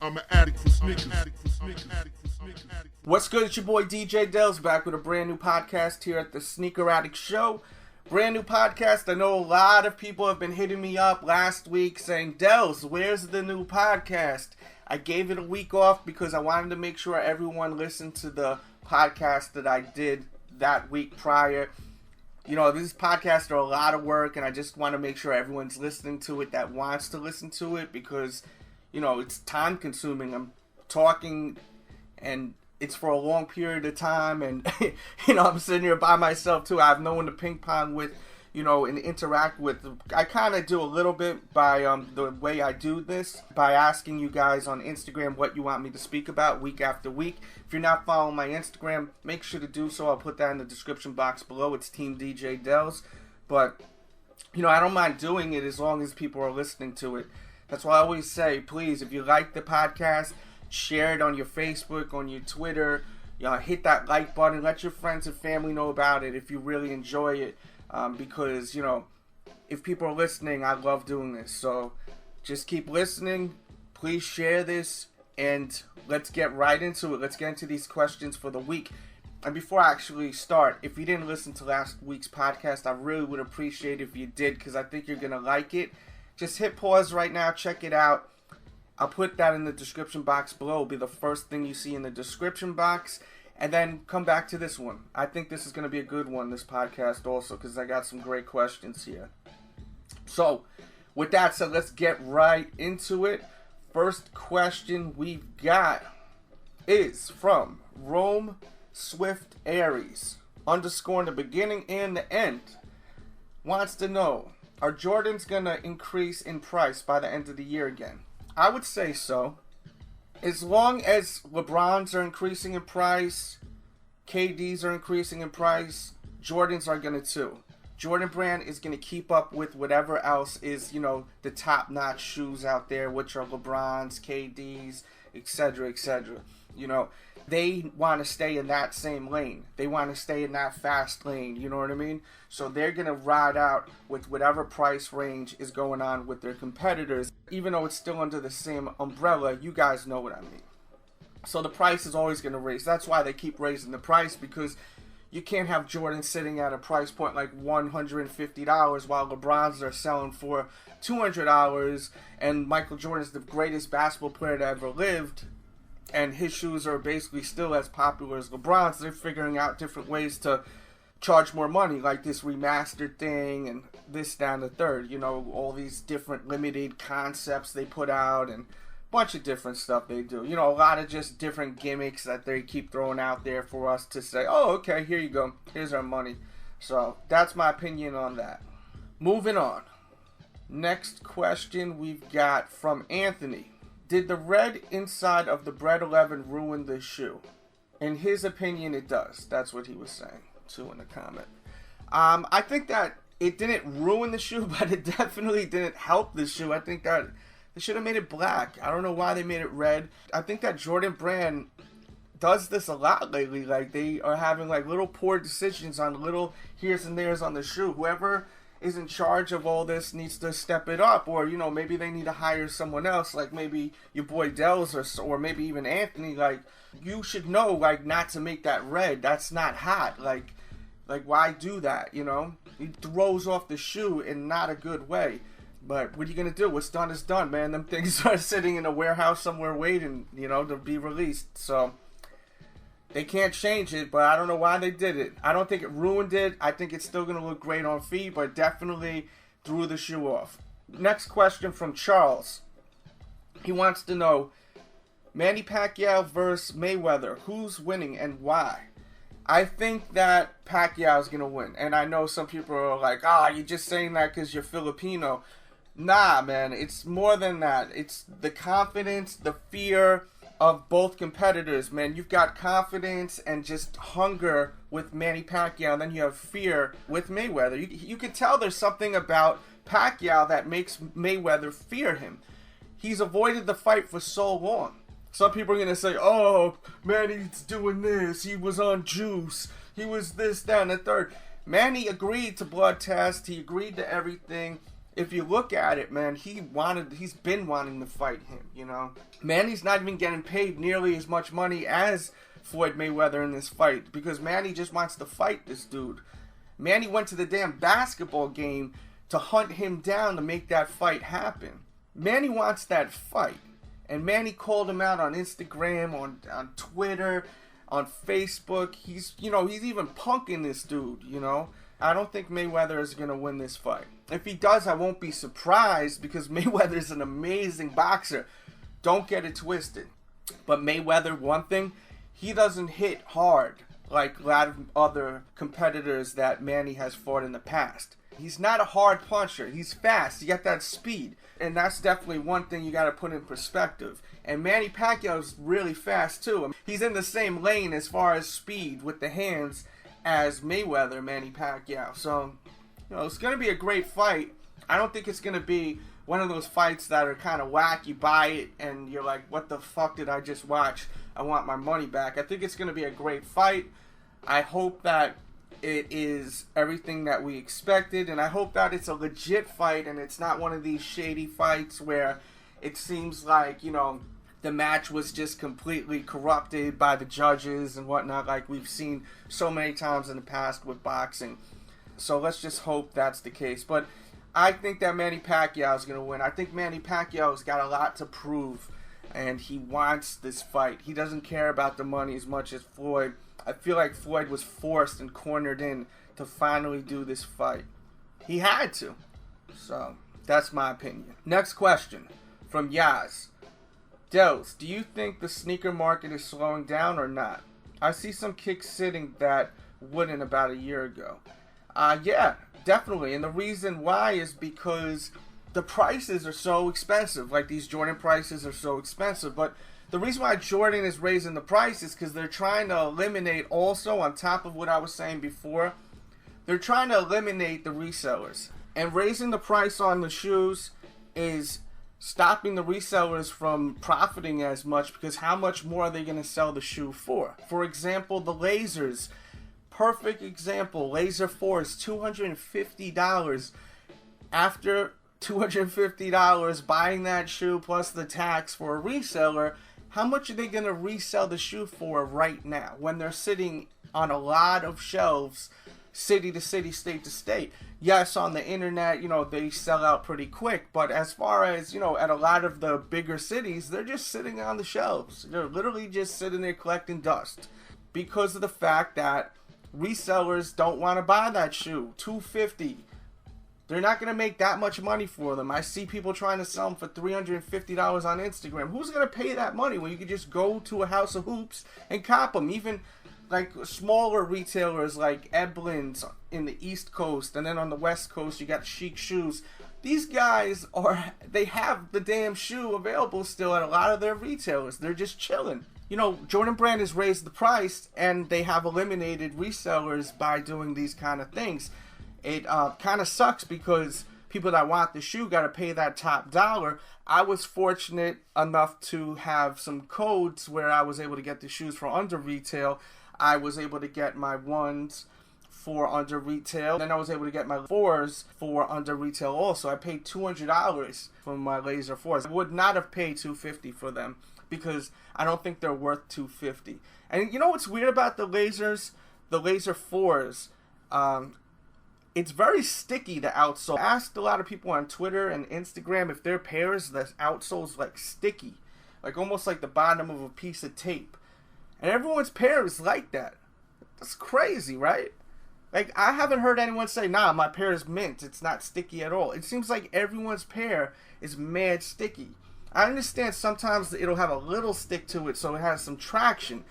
I'm an addict for sneakers. What's good? It's your boy DJ Delz back with a brand new podcast here at the Sneaker Addict Show. Brand new podcast. I know a lot of people have been hitting me up last week saying, Delz, where's the new podcast? I gave it a week off because I wanted to make sure everyone listened to the podcast that I did that week prior. You know, these podcasts are a lot of work, and I just want to make sure everyone's listening to it that wants to listen to it because, you know, it's time consuming. I'm talking and it's for a long period of time, and, you know, I'm sitting here by myself too. I have no one to ping pong with, you know, and interact with. I kind of do a little bit by the way I do this, by asking you guys on Instagram what you want me to speak about week after week. If you're not following my Instagram, make sure to do so. I'll put that in the description box below. It's Team DJ Delz. But, you know, I don't mind doing it as long as people are listening to it. That's why I always say, please, if you like the podcast, share it on your Facebook, on your Twitter. You know, hit that like button. Let your friends and family know about it if you really enjoy it. Because, you know, if people are listening, I love doing this. So just keep listening. Please share this. And let's get right into it. Let's get into these questions for the week. And before I actually start, if you didn't listen to last week's podcast, I really would appreciate it if you did, because I think you're going to like it. Just hit pause right now. Check it out. I'll put that in the description box below. It'll be the first thing you see in the description box. And then come back to this one. I think this is going to be a good one, this podcast also, because I got some great questions here. So, with that said, let's get right into it. First question we've got is from Rome Swift Aries, underscoring the beginning and the end. Wants to know, are Jordans going to increase in price by the end of the year again? I would say so. As long as LeBrons are increasing in price, KDs are increasing in price, Jordans are going to too. Jordan brand is going to keep up with whatever else is, you know, the top-notch shoes out there, which are LeBrons, KDs, etc., etc. You know, they want to stay in that same lane. They want to stay in that fast lane, you know what I mean? So they're going to ride out with whatever price range is going on with their competitors. Even though it's still under the same umbrella, you guys know what I mean. So the price is always going to raise. That's why they keep raising the price, because you can't have Jordan sitting at a price point like $150 while LeBrons are selling for $200, and Michael Jordan is the greatest basketball player that ever lived, and his shoes are basically still as popular as LeBron's. They're figuring out different ways to charge more money, like this Remastered thing and this, that, and the third. You know, all these different limited concepts they put out and bunch of different stuff they do. You know, a lot of just different gimmicks that they keep throwing out there for us to say, oh, okay, here you go. Here's our money. So that's my opinion on that. Moving on. Next question we've got from Anthony. Did the red inside of the Bread 11 ruin the shoe? In his opinion, it does. That's what he was saying, too, in the comment. I think that it didn't ruin the shoe, but it definitely didn't help the shoe. I think that they should have made it black. I don't know why they made it red. I think that Jordan brand does this a lot lately. Like, they are having, like, little poor decisions on little here's and there's on the shoe. Whoever is in charge of all this needs to step it up. Or, you know, maybe they need to hire someone else, like maybe your boy Delz or maybe even Anthony. Like, you should know, like, not to make that red. That's not hot. Like, why do that, you know? It throws off the shoe in not a good way. But what are you going to do? What's done is done, man. Them things are sitting in a warehouse somewhere waiting, you know, to be released. So they can't change it, but I don't know why they did it. I don't think it ruined it. I think it's still going to look great on feet, but definitely threw the shoe off. Next question from Charles. He wants to know, Manny Pacquiao versus Mayweather. Who's winning and why? I think that Pacquiao is going to win. And I know some people are like, you're just saying that because you're Filipino. Nah, man, it's more than that. It's the confidence, the fear of both competitors, man. You've got confidence and just hunger with Manny Pacquiao, and then you have fear with Mayweather. You can tell there's something about Pacquiao that makes Mayweather fear him. He's avoided the fight for so long. Some people are going to say, oh, Manny's doing this. He was on juice. He was this, that, and the third. Manny agreed to blood test. He agreed to everything. if you look at it, man, he's been wanting to fight him, you know. Manny's not even getting paid nearly as much money as Floyd Mayweather in this fight because Manny just wants to fight this dude. Manny went to the damn basketball game to hunt him down to make that fight happen. Manny wants that fight. And Manny called him out on Instagram, on Twitter, on Facebook. He's even punking this dude, you know. I don't think Mayweather is going to win this fight. If he does, I won't be surprised because Mayweather's an amazing boxer. Don't get it twisted. But Mayweather, one thing, he doesn't hit hard like a lot of other competitors that Manny has fought in the past. He's not a hard puncher. He's fast. You got that speed. And that's definitely one thing you got to put in perspective. And Manny Pacquiao's really fast too. He's in the same lane as far as speed with the hands as Mayweather, Manny Pacquiao. So, it's going to be a great fight. I don't think it's going to be one of those fights that are kind of whack. You buy it and you're like, what the fuck did I just watch? I want my money back. I think it's going to be a great fight. I hope that it is everything that we expected, and I hope that it's a legit fight and it's not one of these shady fights where it seems like, the match was just completely corrupted by the judges and whatnot, like we've seen so many times in the past with boxing. So let's just hope that's the case. But I think that Manny Pacquiao is going to win. I think Manny Pacquiao's got a lot to prove, and he wants this fight. He doesn't care about the money as much as Floyd. I feel like Floyd was forced and cornered in to finally do this fight. He had to. So, that's my opinion. Next question from Yaz. Delz, do you think the sneaker market is slowing down or not? I see some kicks sitting that wouldn't about a year ago. Yeah, definitely. And the reason why is because the prices are so expensive. Like, these Jordan prices are so expensive. But the reason why Jordan is raising the price is because they're trying to eliminate, also on top of what I was saying before, they're trying to eliminate the resellers. And raising the price on the shoes is stopping the resellers from profiting as much, because how much more are they going to sell the shoe for? For example, the lasers. Perfect example. Laser 4 is $250. After $250 buying that shoe plus the tax for a reseller, how much are they going to resell the shoe for right now when they're sitting on a lot of shelves, city to city, state to state? Yes, on the internet, they sell out pretty quick, but as far as, at a lot of the bigger cities, they're just sitting on the shelves. They're literally just sitting there collecting dust because of the fact that resellers don't want to buy that shoe. $250. They're not going to make that much money for them. I see people trying to sell them for $350 on Instagram. Who's going to pay that money when you can just go to a House of Hoops and cop them? Even like smaller retailers like Eblin's in the East Coast, and then on the West Coast you got Chic Shoes. These guys they have the damn shoe available still at a lot of their retailers. They're just chilling. Jordan Brand has raised the price and they have eliminated resellers by doing these kind of things. It kind of sucks because people that want the shoe got to pay that top dollar. I was fortunate enough to have some codes where I was able to get the shoes for under retail. I was able to get my ones for under retail. Then I was able to get my 4s for under retail also. I paid $200 for my Laser 4s. I would not have paid $250 for them because I don't think they're worth $250. And you know what's weird about the Lasers? The Laser 4s? It's very sticky, the outsole. I asked a lot of people on Twitter and Instagram if their pairs, the outsole's like sticky. Like almost like the bottom of a piece of tape. And everyone's pair is like that. That's crazy, right? Like, I haven't heard anyone say, nah, my pair is mint. It's not sticky at all. It seems like everyone's pair is mad sticky. I understand sometimes it'll have a little stick to it so it has some traction.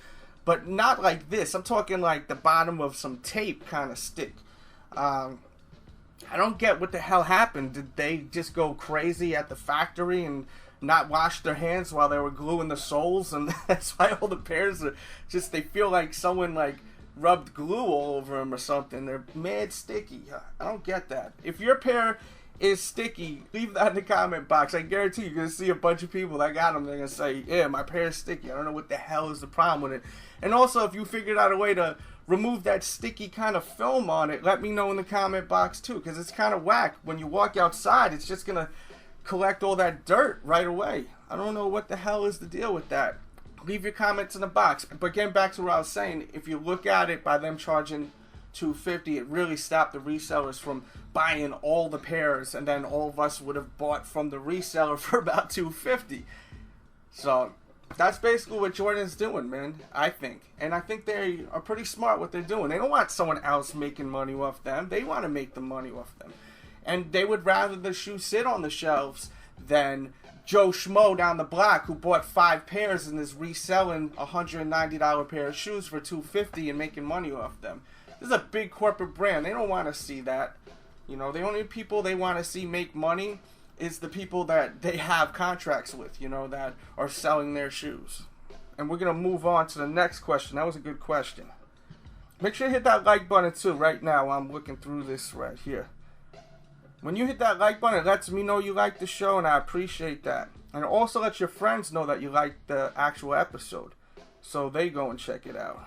But not like this. I'm talking like the bottom of some tape kind of stick. I don't get what the hell happened. Did they just go crazy at the factory and not wash their hands while they were gluing the soles? And that's why all the pairs are just, they feel like someone like rubbed glue all over them or something. They're mad sticky. I don't get that. If your pair is sticky, leave that in the comment box. I guarantee you're going to see a bunch of people that got them. They're going to say, yeah, my pair is sticky. I don't know what the hell is the problem with it. And also, if you figured out a way to remove that sticky kind of film on it, let me know in the comment box too, because it's kind of whack. When you walk outside, it's just going to collect all that dirt right away. I don't know what the hell is the deal with that. Leave your comments in the box. But getting back to what I was saying, if you look at it by them charging $250, it really stopped the resellers from buying all the pairs, and then all of us would have bought from the reseller for about $250. So that's basically what Jordan's doing, man, I think. And I think they are pretty smart what they're doing. They don't want someone else making money off them. They want to make the money off them. And they would rather the shoe sit on the shelves than Joe Schmo down the block who bought 5 pairs and is reselling a $190 pair of shoes for $250 and making money off them. This is a big corporate brand. They don't want to see that. You know, the only people they want to see make money is the people that they have contracts with, you know, that are selling their shoes. And we're going to move on to the next question. That was a good question. Make sure you hit that like button too right now while I'm looking through this right here. When you hit that like button, it lets me know you like the show, and I appreciate that. And it also lets your friends know that you like the actual episode, so they go and check it out.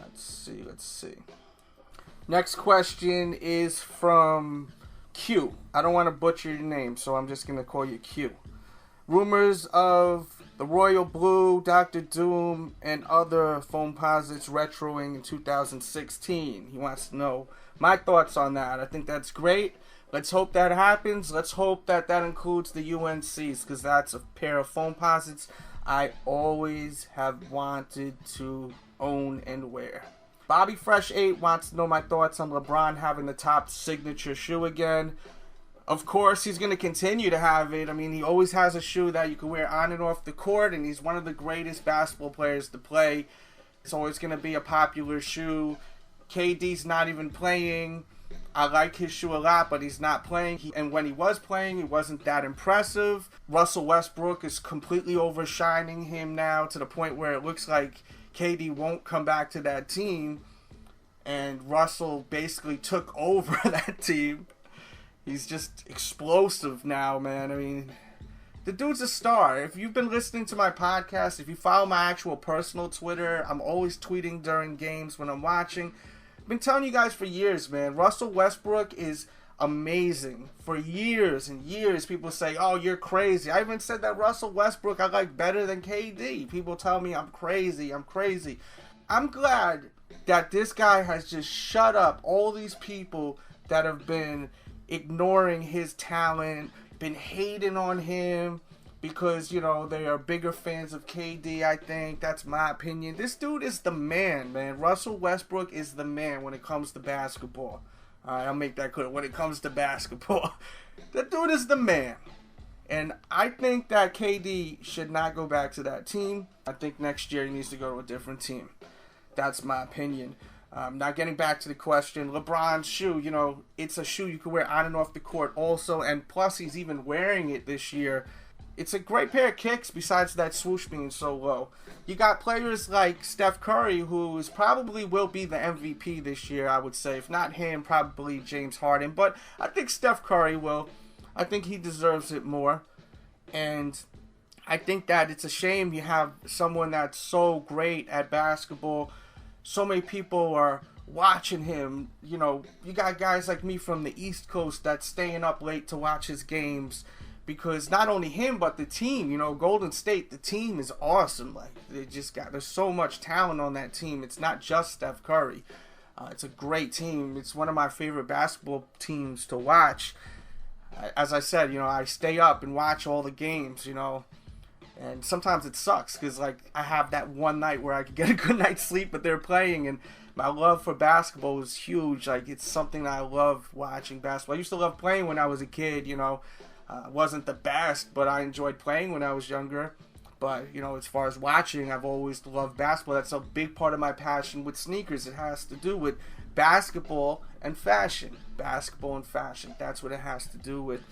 Let's see. Next question is from Q. I don't want to butcher your name, so I'm just going to call you Q. Rumors of the Royal Blue, Dr. Doom, and other Foamposites retroing in 2016. He wants to know my thoughts on that. I think that's great. Let's hope that happens. Let's hope that that includes the UNCs, because that's a pair of Foamposites I always have wanted to own and wear. Bobby Fresh 8 wants to know my thoughts on LeBron having the top signature shoe again. Of course, he's going to continue to have it. I mean, he always has a shoe that you can wear on and off the court, and he's one of the greatest basketball players to play. It's always going to be a popular shoe. KD's not even playing. I like his shoe a lot, but he's not playing. And when he was playing, it wasn't that impressive. Russell Westbrook is completely overshining him now to the point where it looks like KD won't come back to that team. And Russell basically took over that team. He's just explosive now, man. I mean, the dude's a star. If you've been listening to my podcast, if you follow my actual personal Twitter, I'm always tweeting during games when I'm watching. I've been telling you guys for years, man, Russell Westbrook is amazing. For years and years, people say, oh, you're crazy. I even said that Russell Westbrook I like better than KD. People tell me I'm crazy. I'm glad that this guy has just shut up all these people that have been ignoring his talent, been hating on him because, you know, they are bigger fans of KD, I think. That's my opinion. This dude is the man, man. Russell Westbrook is the man when it comes to basketball. All right, I'll make that clear. When it comes to basketball, that dude is the man. And I think that KD should not go back to that team. I think next year he needs to go to a different team. That's my opinion. Now getting back to the question, LeBron's shoe, you know, it's a shoe you can wear on and off the court also. And plus he's even wearing it this year. It's a great pair of kicks besides that swoosh being so low. You got players like Steph Curry, who is probably will be the MVP this year, I would say. If not him, probably James Harden. But I think Steph Curry will. I think he deserves it more. And I think that it's a shame you have someone that's so great at basketball. So many people are watching him. You know, you got guys like me from the East Coast that's staying up late to watch his games. Because not only him, but the team, you know, Golden State, the team is awesome. Like, there's so much talent on that team. It's not just Steph Curry. It's a great team. It's one of my favorite basketball teams to watch. As I said, you know, I stay up and watch all the games, you know. And sometimes it sucks because, like, I have that one night where I could get a good night's sleep, but they're playing, and my love for basketball is huge. Like, it's something I love watching basketball. I used to love playing when I was a kid, you know. Wasn't the best, but I enjoyed playing when I was younger. But, you know, as far as watching, I've always loved basketball. That's a big part of my passion with sneakers. It has to do with basketball and fashion. Basketball and fashion. That's what it has to do with.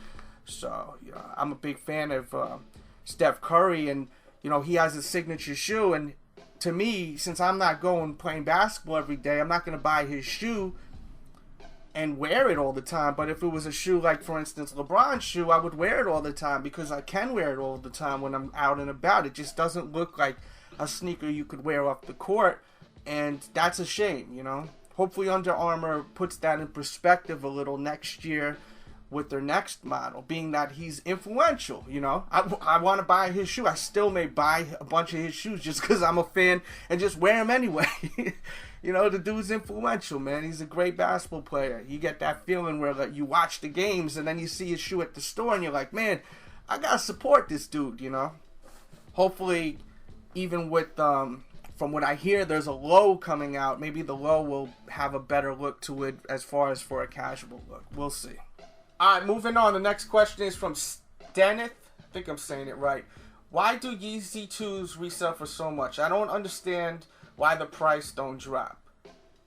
So, you know, I'm a big fan of Steph Curry, and, you know, he has his signature shoe. And to me, since I'm not going playing basketball every day, I'm not going to buy his shoe. and wear it all the time. But if it was a shoe like, for instance, LeBron's shoe, I would wear it all the time because I can wear it all the time when I'm out and about. It just doesn't look like a sneaker you could wear off the court, and that's a shame, you know. Hopefully Under Armour puts that in perspective a little next year with their next model, being that he's influential, you know. I want to buy his shoe. I still may buy a bunch of his shoes just because I'm a fan and just wear them anyway. You know, the dude's influential, man. He's a great basketball player. You get that feeling where like, you watch the games and then you see his shoe at the store and you're like, man, I got to support this dude, you know. Hopefully, even with, from what I hear, there's a low coming out. Maybe the low will have a better look to it as far as for a casual look. We'll see. Alright, moving on. The next question is from Stenith. I think I'm saying it right. Why do Yeezy 2s resell for so much? I don't understand why the price don't drop.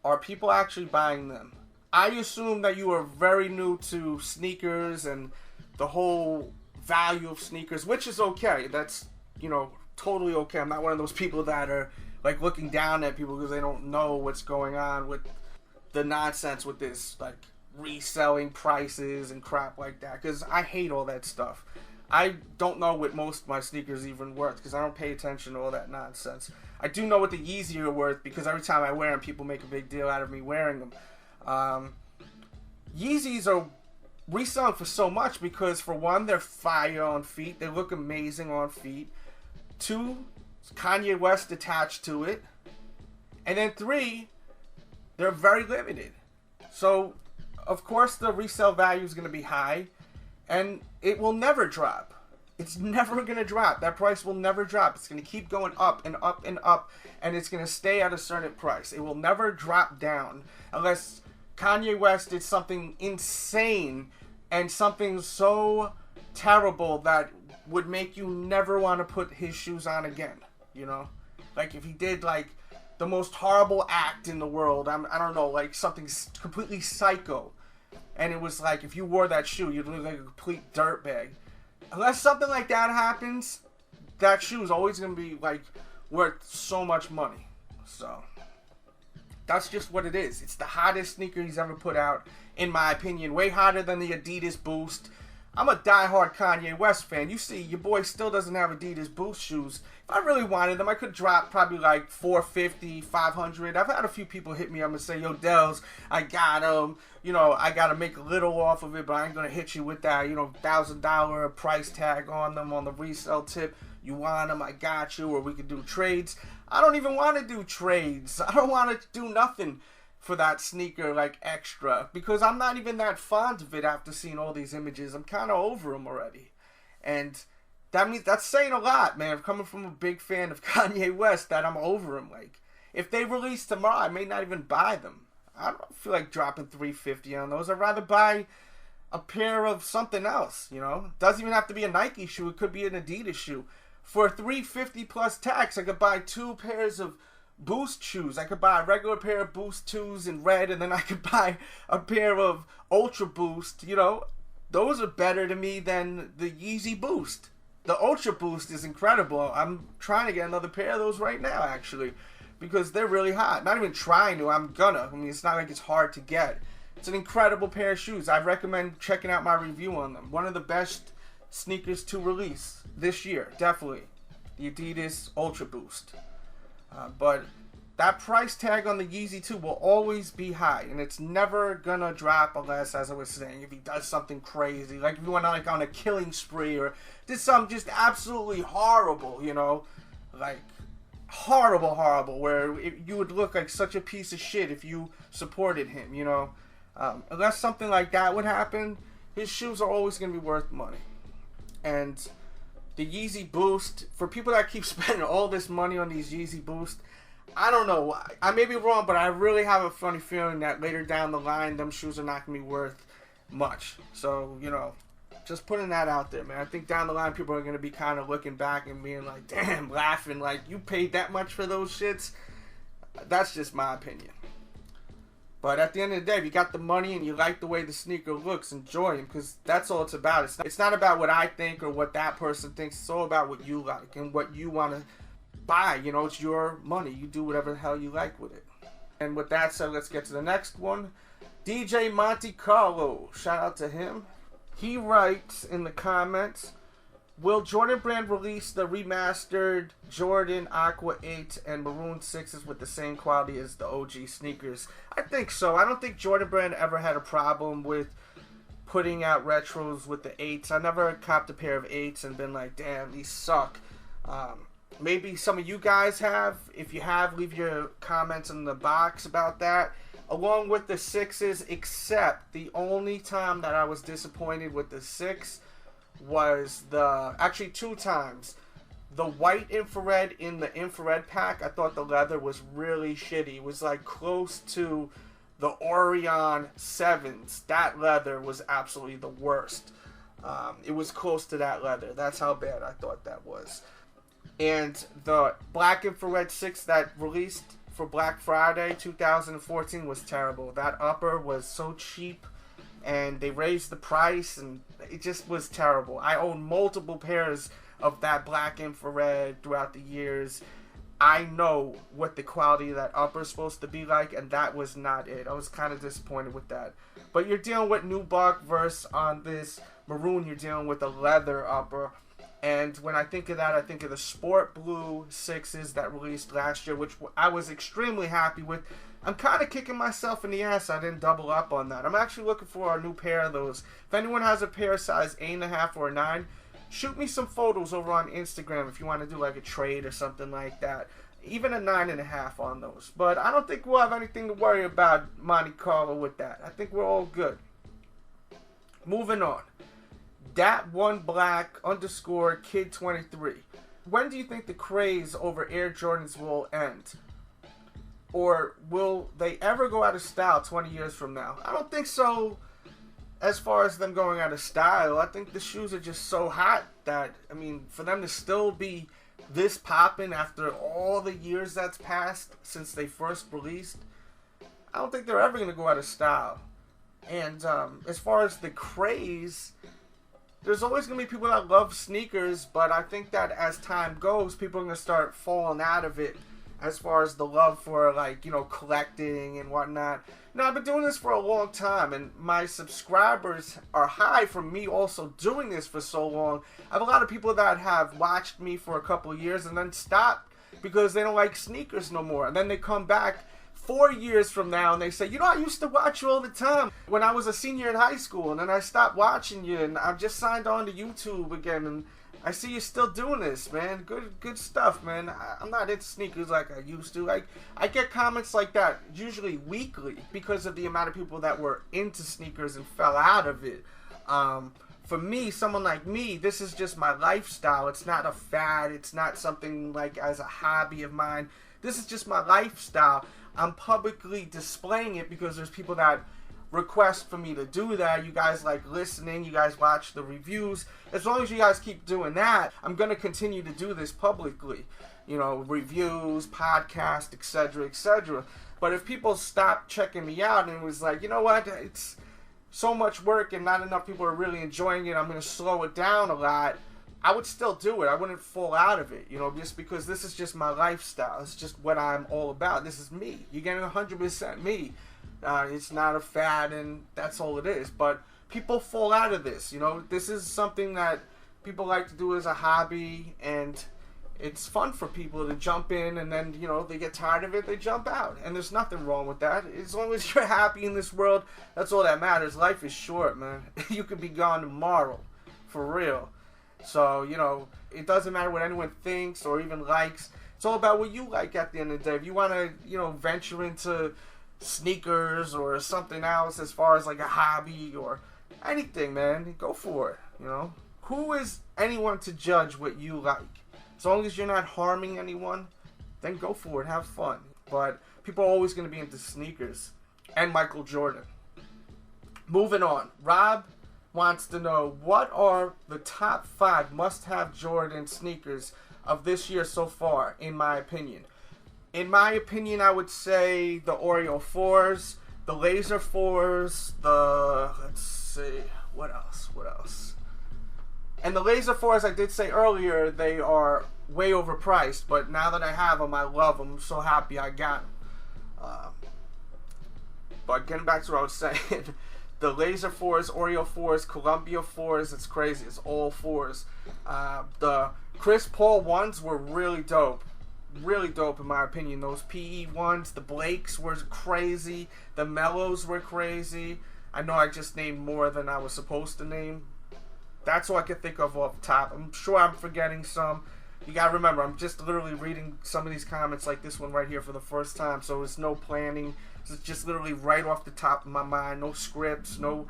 Are people actually buying them? I assume that you are very new to sneakers and the whole value of sneakers, which is okay. That's, you know, totally okay. I'm not one of those people that are like looking down at people because they don't know what's going on with the nonsense with this, like, reselling prices and crap like that, because I hate all that stuff. I don't know what most of my sneakers even worth because I don't pay attention to all that nonsense. I do know what the Yeezy are worth because every time I wear them, people make a big deal out of me wearing them. Yeezys are reselling for so much because, for one, they're fire on feet. They look amazing on feet. Two, Kanye West attached to it. And then three, they're very limited. So, of course, the resale value is going to be high, and it will never drop. It's never going to drop. That price will never drop. It's going to keep going up and up and up, and it's going to stay at a certain price. It will never drop down unless Kanye West did something insane and something so terrible that would make you never want to put his shoes on again, you know? Like, if he did, like, the most horrible act in the world. I don't know, like something completely psycho. And it was like, if you wore that shoe, you'd look like a complete dirtbag. Unless something like that happens, that shoe is always going to be, like, worth so much money. So, that's just what it is. It's the hottest sneaker he's ever put out, in my opinion. Way hotter than the adidas Boost. I'm a diehard Kanye West fan. You see, your boy still doesn't have adidas Boost shoes. If I really wanted them, I could drop probably like $450, $500. I've had a few people hit me up and say, yo, Delz, I got them. You know, I got to make a little off of it, but I ain't going to hit you with that, you know, $1,000 price tag on them on the resale tip. You want them, I got you, or we could do trades. I don't even want to do trades. I don't want to do nothing for that sneaker, like, extra, because I'm not even that fond of it after seeing all these images. I'm kind of over them already. And that means, that's saying a lot, man. Coming from a big fan of Kanye West, that I'm over him. Like, if they release tomorrow, I may not even buy them. I don't feel like dropping $350 on those. I'd rather buy a pair of something else, you know? Doesn't even have to be a Nike shoe. It could be an adidas shoe. For $350 plus tax, I could buy 2 pairs of Boost shoes. I could buy a regular pair of Boost 2s in red, and then I could buy a pair of Ultra Boost. You know, those are better to me than the Yeezy Boost. The Ultra Boost is incredible. I'm trying to get another pair of those right now, actually, because they're really hot. Not even trying to, I'm gonna. I mean, it's not like it's hard to get. It's an incredible pair of shoes. I recommend checking out my review on them. One of the best sneakers to release this year, definitely. The adidas Ultra Boost. But that price tag on the Yeezy 2 will always be high, and it's never gonna drop unless, as I was saying, if he does something crazy, like if he went on a killing spree or did something just absolutely horrible, you know, like horrible, where you would look like such a piece of shit if you supported him, you know. Unless something like that would happen, his shoes are always gonna be worth money. And the Yeezy Boost, for people that keep spending all this money on these Yeezy Boost, I don't know. I may be wrong, but I really have a funny feeling that later down the line, them shoes are not going to be worth much. So, you know, just putting that out there, man. I think down the line, people are going to be kind of looking back and being like, damn, laughing, like, you paid that much for those shits? That's just my opinion. But at the end of the day, if you got the money and you like the way the sneaker looks, enjoy them, because that's all it's about. It's not about what I think or what that person thinks. It's all about what you like and what you want to buy. You know, it's your money. You do whatever the hell you like with it. And with that said, let's get to the next one. DJ Monte Carlo, shout out to him. He writes in the comments, will Jordan Brand release the remastered Jordan Aqua 8 and Maroon 6s with the same quality as the OG sneakers? I think so. I don't think Jordan Brand ever had a problem with putting out retros with the 8s. I never copped a pair of 8s and been like, damn, these suck. Maybe some of you guys have. If you have, leave your comments in the box about that. Along with the 6s, except the only time that I was disappointed with the 6 was actually 2 times. The white infrared in the infrared pack, I thought the leather was really shitty. It was like close to the Orion 7s. That leather was absolutely the worst. It was close to that leather. That's how bad I thought that was. And the black infrared 6 that released for Black Friday 2014 was terrible. That upper was so cheap, and they raised the price, and it just was terrible. I own multiple pairs of that black infrared throughout the years. I know what the quality of that upper is supposed to be like, and that was not it. I was kind of disappointed with that. But you're dealing with Nubuck versus on this Maroon, you're dealing with a leather upper. And when I think of that, I think of the Sport Blue 6s that released last year, which I was extremely happy with. I'm kind of kicking myself in the ass I didn't double up on that. I'm actually looking for a new pair of those. If anyone has a pair size 8.5 or 9, shoot me some photos over on Instagram if you want to do like a trade or something like that. Even a 9.5 on those. But I don't think we'll have anything to worry about, Monte Carlo, with that. I think we're all good. Moving on. Dat1Black_Kid23. When do you think the craze over Air Jordans will end? Or will they ever go out of style 20 years from now? I don't think so as far as them going out of style. I think the shoes are just so hot that, I mean, for them to still be this popping after all the years that's passed since they first released, I don't think they're ever going to go out of style. And as far as the craze, there's always going to be people that love sneakers, but I think that as time goes, people are going to start falling out of it as far as the love for, like, you know, collecting and whatnot. Now, I've been doing this for a long time, and my subscribers are high from me also doing this for so long. I have a lot of people that have watched me for a couple of years and then stopped because they don't like sneakers no more. And then they come back 4 years from now and they say, you know, I used to watch you all the time when I was a senior in high school, and then I stopped watching you, and I've just signed on to YouTube again, and I see you still doing this, man. Good stuff, man. I'm not into sneakers like I used to. Like, I get comments like that usually weekly because of the amount of people that were into sneakers and fell out of it. For me, someone like me, this is just my lifestyle. It's not a fad. It's not something like as a hobby of mine. This is just my lifestyle. I'm publicly displaying it because there's people that request for me to do that. You guys like listening. You guys watch the reviews. As long as you guys keep doing that, I'm going to continue to do this publicly. You know, reviews, podcast, etc., etc. But if people stop checking me out and it was like, you know what, it's so much work and not enough people are really enjoying it, I'm going to slow it down a lot, I would still do it. I wouldn't fall out of it, you know, just because this is just my lifestyle. It's just what I'm all about. This is me. You're getting 100% me. It's not a fad, and that's all it is. But people fall out of this, you know. This is something that people like to do as a hobby, and it's fun for people to jump in, and then, you know, they get tired of it, they jump out. And there's nothing wrong with that. As long as you're happy in this world, that's all that matters. Life is short, man. You could be gone tomorrow, for real. So, you know, it doesn't matter what anyone thinks or even likes. It's all about what you like at the end of the day. If you want to, you know, venture into sneakers or something else as far as like a hobby or anything, man, go for it, you know. Who is anyone to judge what you like? As long as you're not harming anyone, then go for it, have fun. But people are always going to be into sneakers and Michael Jordan. Moving on, Rob wants to know, what are the top 5 must-have Jordan sneakers of this year so far, in my opinion? In my opinion, I would say the Oreo 4s, the Laser 4s, let's see, what else? And the Laser 4s, I did say earlier, they are way overpriced, but now that I have them, I love them. I'm so happy I got them. But getting back to what I was saying, the Laser 4s, Oreo 4s, Columbia 4s, it's crazy. It's all 4s. The Chris Paul 1s were really dope. Really dope in my opinion. Those PE 1s, the Blakes were crazy. The Mellows were crazy. I know I just named more than I was supposed to name. That's all I could think of off the top. I'm sure I'm forgetting some. You gotta remember, I'm just literally reading some of these comments like this one right here for the first time, so it's no planning. It's just literally right off the top of my mind. No scripts, no,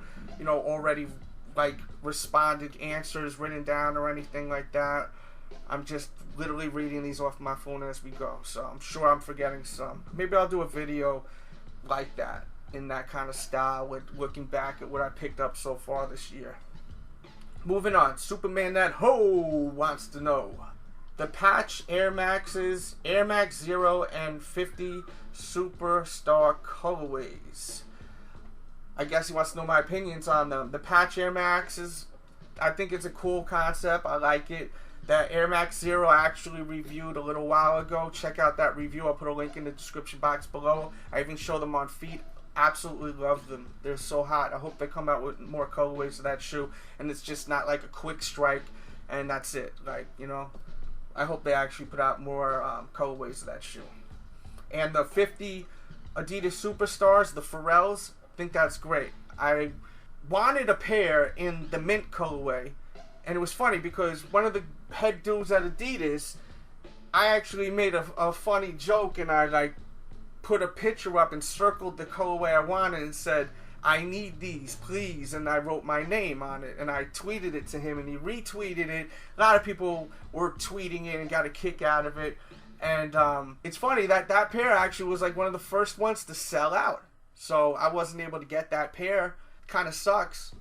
already like responded answers written down or anything like that. I'm just literally reading these off my phone as we go, so I'm sure I'm forgetting some. Maybe I'll do a video like that, in that kind of style, with looking back at what I picked up so far this year. Moving on, Superman That Ho wants to know the patch Air Maxes, Air Max 0 and 50 Superstar colorways. I guess he wants to know my opinions on them. The patch Air Maxes, I think it's a cool concept. I like it. That Air Max 0 I actually reviewed a little while ago. Check out that review. I'll put a link in the description box below. I even show them on feet. Absolutely love them. They're so hot. I hope they come out with more colorways of that shoe, and it's just not like a quick strike and that's it. Like, I hope they actually put out more colorways of that shoe. And the 50 Adidas Superstars, the Pharrells, I think that's great. I wanted a pair in the mint colorway, and it was funny because one of the head dudes at Adidas, I actually made a funny joke, and I put a picture up and circled the colorway I wanted and said, I need these, please, and I wrote my name on it, and I tweeted it to him, and he retweeted it. A lot of people were tweeting it and got a kick out of it, and it's funny that pair actually was like one of the first ones to sell out, so I wasn't able to get that pair. Kind of sucks.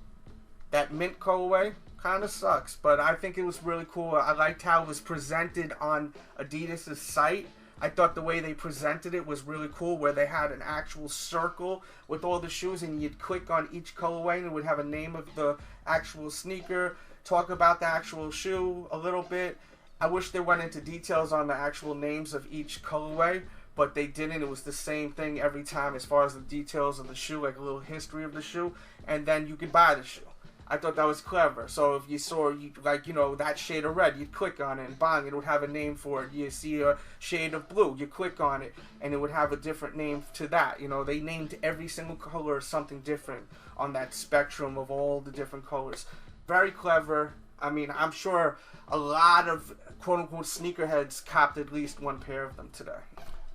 That mint colorway kind of sucks, but I think it was really cool. I liked how it was presented on Adidas' site. I thought the way they presented it was really cool, where they had an actual circle with all the shoes, and you'd click on each colorway and it would have a name of the actual sneaker, talk about the actual shoe a little bit. I wish they went into details on the actual names of each colorway, but they didn't. It was the same thing every time as far as the details of the shoe, like a little history of the shoe, and then you could buy the shoe. I thought that was clever. So if you saw, that shade of red, you'd click on it, and bang, it would have a name for it. You see a shade of blue, you click on it, and it would have a different name to that. They named every single color something different on that spectrum of all the different colors. Very clever. I mean, I'm sure a lot of quote-unquote sneakerheads copped at least one pair of them today.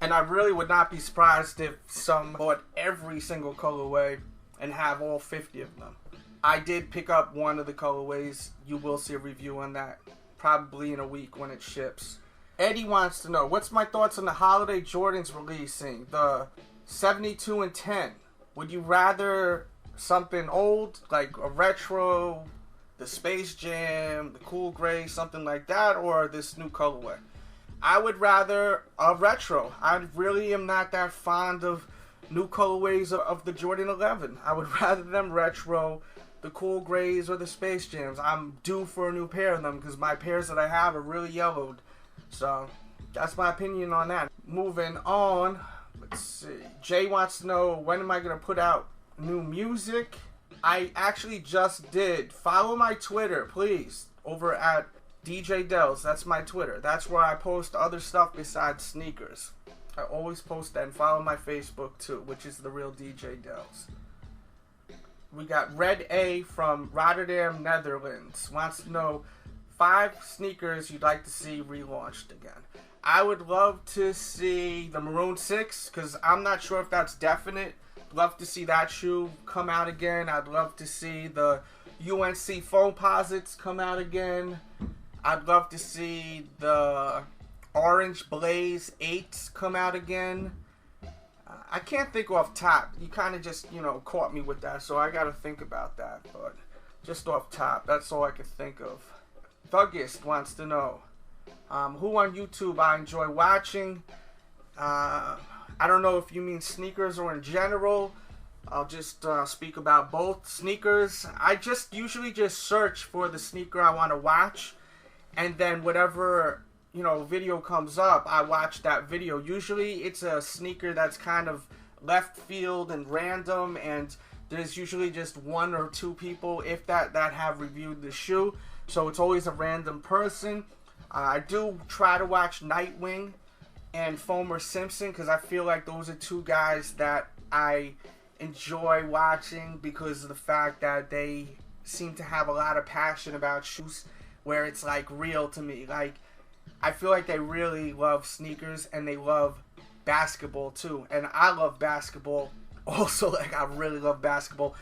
And I really would not be surprised if some bought every single colorway and have all 50 of them. I did pick up one of the colorways. You will see a review on that probably in a week when it ships. Eddie wants to know, what's my thoughts on the holiday Jordans releasing? The 72 and 10. Would you rather something old, like a retro, the Space Jam, the Cool Gray, something like that, or this new colorway? I would rather a retro. I really am not that fond of new colorways of the Jordan 11. I would rather them retro, the Cool Grays or the Space Jams. I'm due for a new pair of them because my pairs that I have are really yellowed. So that's my opinion on that. Moving on, let's see. Jay wants to know, when am I going to put out new music? I actually just did. Follow my Twitter, please, over at DJ Delz. That's my Twitter. That's where I post other stuff besides sneakers. I always post that, and follow my Facebook too, which is The Real DJ Delz. We got Red A from Rotterdam, Netherlands. Wants to know 5 sneakers you'd like to see relaunched again. I would love to see the Maroon 6, because I'm not sure if that's definite. Love to see that shoe come out again. I'd love to see the UNC Foamposites come out again. I'd love to see the Orange Blaze 8s come out again. I can't think off top. You kind of just, caught me with that, so I got to think about that. But just off top, that's all I can think of. Thuggist wants to know, who on YouTube I enjoy watching. I don't know if you mean sneakers or in general. I'll just speak about both. Sneakers, I usually just search for the sneaker I want to watch, and then whatever video comes up, I watch that video. Usually it's a sneaker that's kind of left field and random, and there's usually just one or two people, if that have reviewed the shoe. So it's always a random person. I do try to watch Nightwing and Foamer Simpson because I feel like those are two guys that I enjoy watching because of the fact that they seem to have a lot of passion about shoes, where it's like real to me. Like, I feel like they really love sneakers and they love basketball too. And I love basketball also. Like, I really love basketball.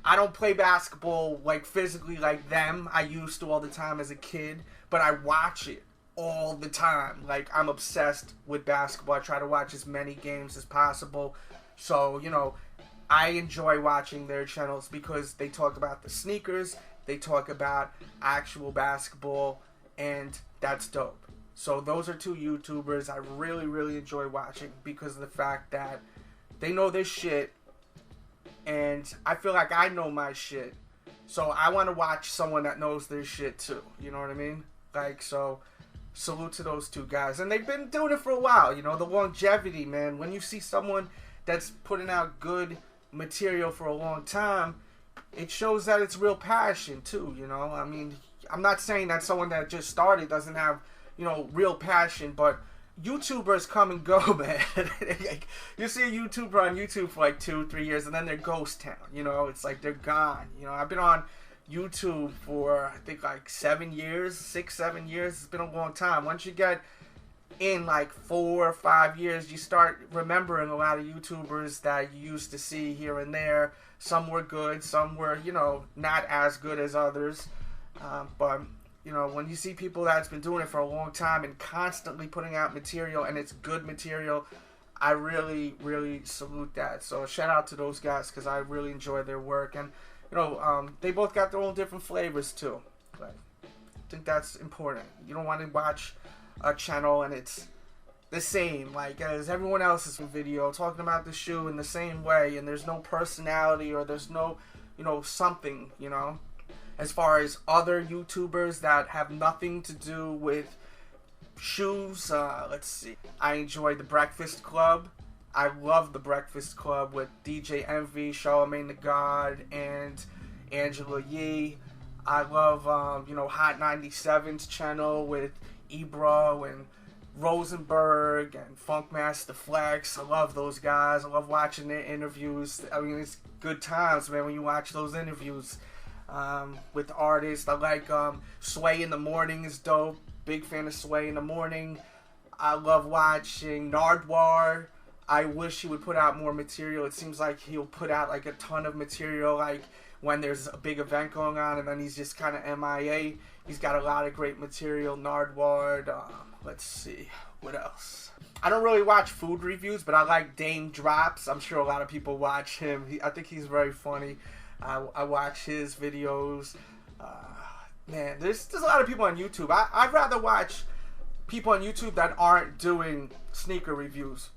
I don't play basketball like physically like them. I used to all the time as a kid, but I watch it all the time. Like, I'm obsessed with basketball. I try to watch as many games as possible. So, you know, I enjoy watching their channels because they talk about the sneakers, they talk about actual basketball, and that's dope. So those are two YouTubers I really, really enjoy watching because of the fact that they know their shit, and I feel like I know my shit. So I want to watch someone that knows their shit too. You know what I mean? Like, so salute to those two guys. And they've been doing it for a while. You know, the longevity, man. When you see someone that's putting out good material for a long time, it shows that it's real passion too, you know. I mean, I'm not saying that someone that just started doesn't have, you know, real passion, but YouTubers come and go, man. You see a YouTuber on YouTube for like 2-3 years and then they're ghost town, you know. It's like they're gone. You know, I've been on YouTube for I think like 7 years, 6-7 years. It's been a long time. Once you get in like 4 or 5 years, you start remembering a lot of YouTubers that you used to see here and there. Some were good, some were, you know, not as good as others. But, you know, when you see people that's been doing it for a long time and constantly putting out material, and it's good material, I really, really salute that. So shout out to those guys because I really enjoy their work. And, you know, they both got their own different flavors too. Like, I think that's important. You don't want to watch a channel and it's the same like as everyone else's video talking about the shoe in the same way, and there's no personality or there's no, you know, something, you know. As far as other YouTubers that have nothing to do with shoes, let's see, I enjoy The Breakfast Club. I love The Breakfast Club with DJ Envy, Charlamagne the God, and Angela Yee. I love you know, Hot 97's channel with Ebro and Rosenberg and Funkmaster Flex. I love those guys. I love watching their interviews. I mean, it's good times, man, when you watch those interviews with artists. I like Sway in the Morning is dope. Big fan of Sway in the Morning. I love watching Nardwuar. I wish he would put out more material. It seems like he'll put out like a ton of material like when there's a big event going on, and then he's just kind of MIA. He's got a lot of great material. Nardwuar. Let's see, what else? I don't really watch food reviews, but I like Dame Drops. I'm sure a lot of people watch him. I think he's very funny. I watch his videos. Man, there's a lot of people on YouTube. I'd rather watch people on YouTube that aren't doing sneaker reviews.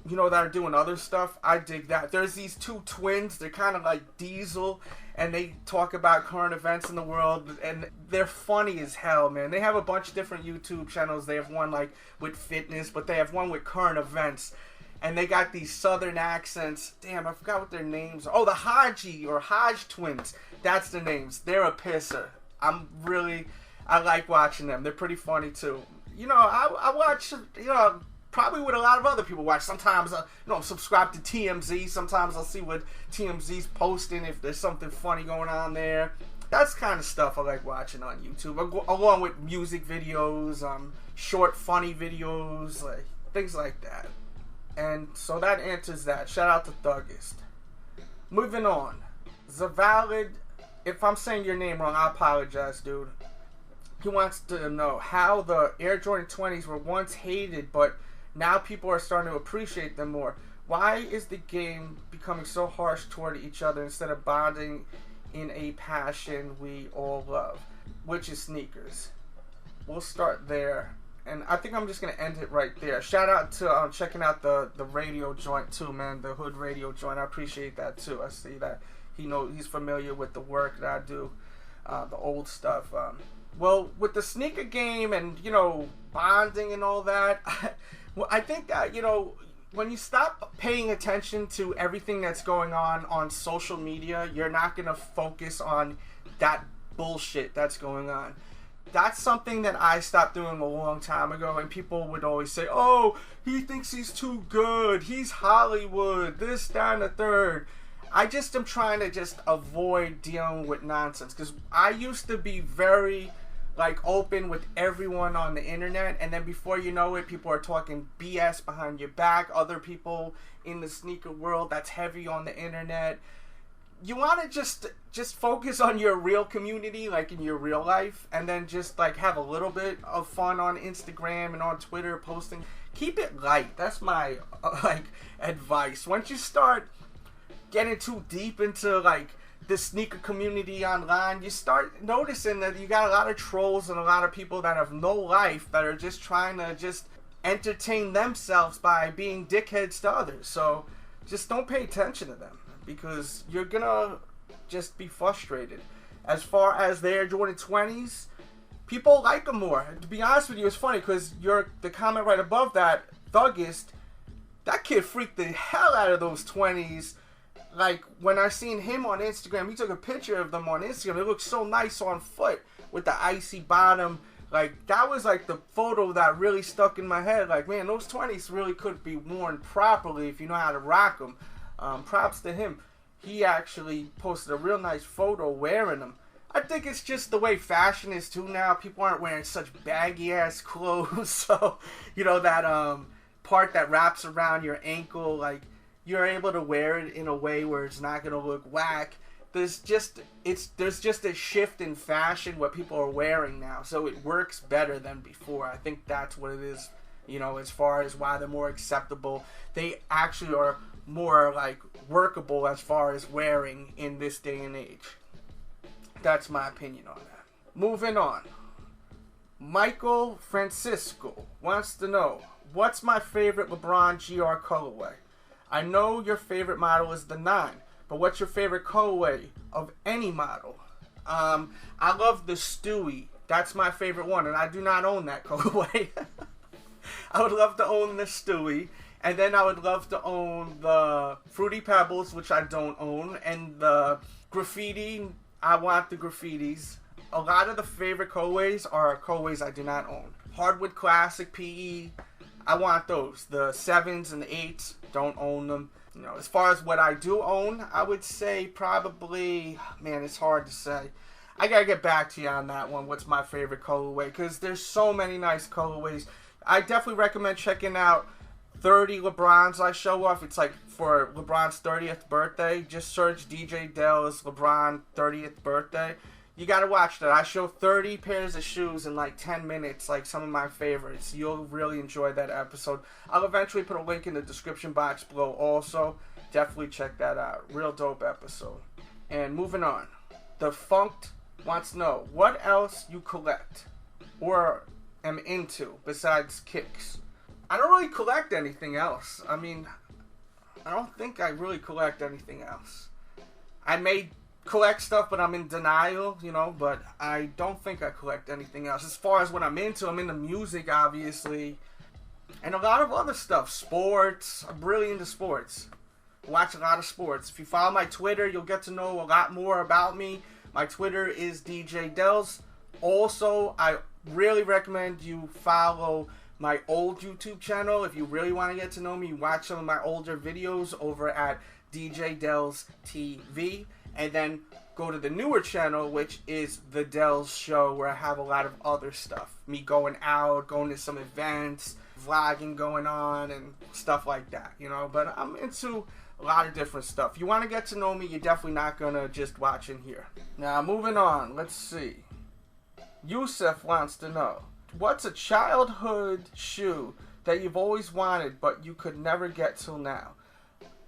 You know, that are doing other stuff. I dig that. There's these two twins. They're kind of like Diesel, and they talk about current events in the world, and they're funny as hell, man. They have a bunch of different YouTube channels. They have one like with fitness, but they have one with current events, and they got these southern accents. Damn, I forgot what their names are. Oh, the Hodge twins. That's the names. They're a pisser. I like watching them. They're pretty funny too. You know, I watch, you know, probably what a lot of other people watch. Sometimes, you know, subscribe to TMZ. Sometimes I'll see what TMZ's posting if there's something funny going on there. That's kind of stuff I like watching on YouTube, along with music videos, short funny videos, like things like that. And so that answers that. Shout out to Thuggist. Moving on, Zavalid. If I'm saying your name wrong, I apologize, dude. He wants to know how the Air Jordan 20s were once hated, but now people are starting to appreciate them more. Why is the game becoming so harsh toward each other instead of bonding in a passion we all love, which is sneakers? We'll start there, and I think I'm just going to end it right there. Shout out to checking out the radio joint too, man, the Hood radio joint. I appreciate that too. I see that he's familiar with the work that I do, the old stuff. Well, with the sneaker game and, you know, bonding and all that, well, I think that, you know, when you stop paying attention to everything that's going on social media, you're not going to focus on that bullshit that's going on. That's something that I stopped doing a long time ago, and people would always say, oh, he thinks he's too good, he's Hollywood, this, that, and the third. I just am trying to just avoid dealing with nonsense, because I used to be very open with everyone on the internet, and then before you know it, people are talking BS behind your back. Other people in the sneaker world that's heavy on the internet. You want to just focus on your real community, in your real life, and then just have a little bit of fun on Instagram and on Twitter posting. Keep it light. That's my advice. Once you start getting too deep into the sneaker community online, you start noticing that you got a lot of trolls and a lot of people that have no life, that are just trying to just entertain themselves by being dickheads to others. So just don't pay attention to them, because you're gonna just be frustrated. As far as the Air Jordan 20s, people like them more. To be honest with you, it's funny, because the comment right above that, Thuggist, that kid freaked the hell out of those 20s. When I seen him on Instagram, he took a picture of them on Instagram. It looked so nice on foot with the icy bottom. That was the photo that really stuck in my head. Man, those 20s really could be worn properly if you know how to rock them. Props to him. He actually posted a real nice photo wearing them. I think it's just the way fashion is too now. People aren't wearing such baggy ass clothes. So, that part that wraps around your ankle, you're able to wear it in a way where it's not going to look whack. There's just a shift in fashion, what people are wearing now, so it works better than before. I think that's what it is, as far as why they're more acceptable. They actually are more workable as far as wearing in this day and age. That's my opinion on that. Moving on. Michael Francisco wants to know, what's my favorite LeBron GR colorway? I know your favorite model is the 9, but what's your favorite colorway of any model? I love the Stewie. That's my favorite one, and I do not own that colorway. I would love to own the Stewie, and then I would love to own the Fruity Pebbles, which I don't own, and the Graffiti. I want the Graffitis. A lot of the favorite colorways are colorways I do not own. Hardwood Classic PE. I want those. The 7s and the 8s, don't own them. As far as what I do own, I would say probably, man, it's hard to say. I gotta get back to you on that one. What's my favorite colorway? Because there's so many nice colorways. I definitely recommend checking out 30 LeBrons I show off. It's for LeBron's 30th birthday. Just search DJ Delz LeBron 30th birthday. You gotta watch that. I show 30 pairs of shoes in 10 minutes, some of my favorites. You'll really enjoy that episode. I'll eventually put a link in the description box below also. Definitely check that out. Real dope episode. And moving on. The Funked wants to know, what else you collect or am into besides kicks? I don't really collect anything else. I don't think I really collect anything else. I may collect stuff, but I'm in denial, but I don't think I collect anything else. As far as what I'm into music, obviously, and a lot of other stuff. Sports. I'm really into sports. I watch a lot of sports. If you follow my Twitter, you'll get to know a lot more about me. My Twitter is DJ Delz. Also, I really recommend you follow my old YouTube channel. If you really want to get to know me, watch some of my older videos over at DJ Delz TV. And then go to the newer channel, which is the Delz Show, where I have a lot of other stuff. Me going out, going to some events, vlogging going on, and stuff like that, But I'm into a lot of different stuff. If you want to get to know me, you're definitely not going to just watch in here. Now, moving on. Let's see. Yusuf wants to know, what's a childhood shoe that you've always wanted, but you could never get till now?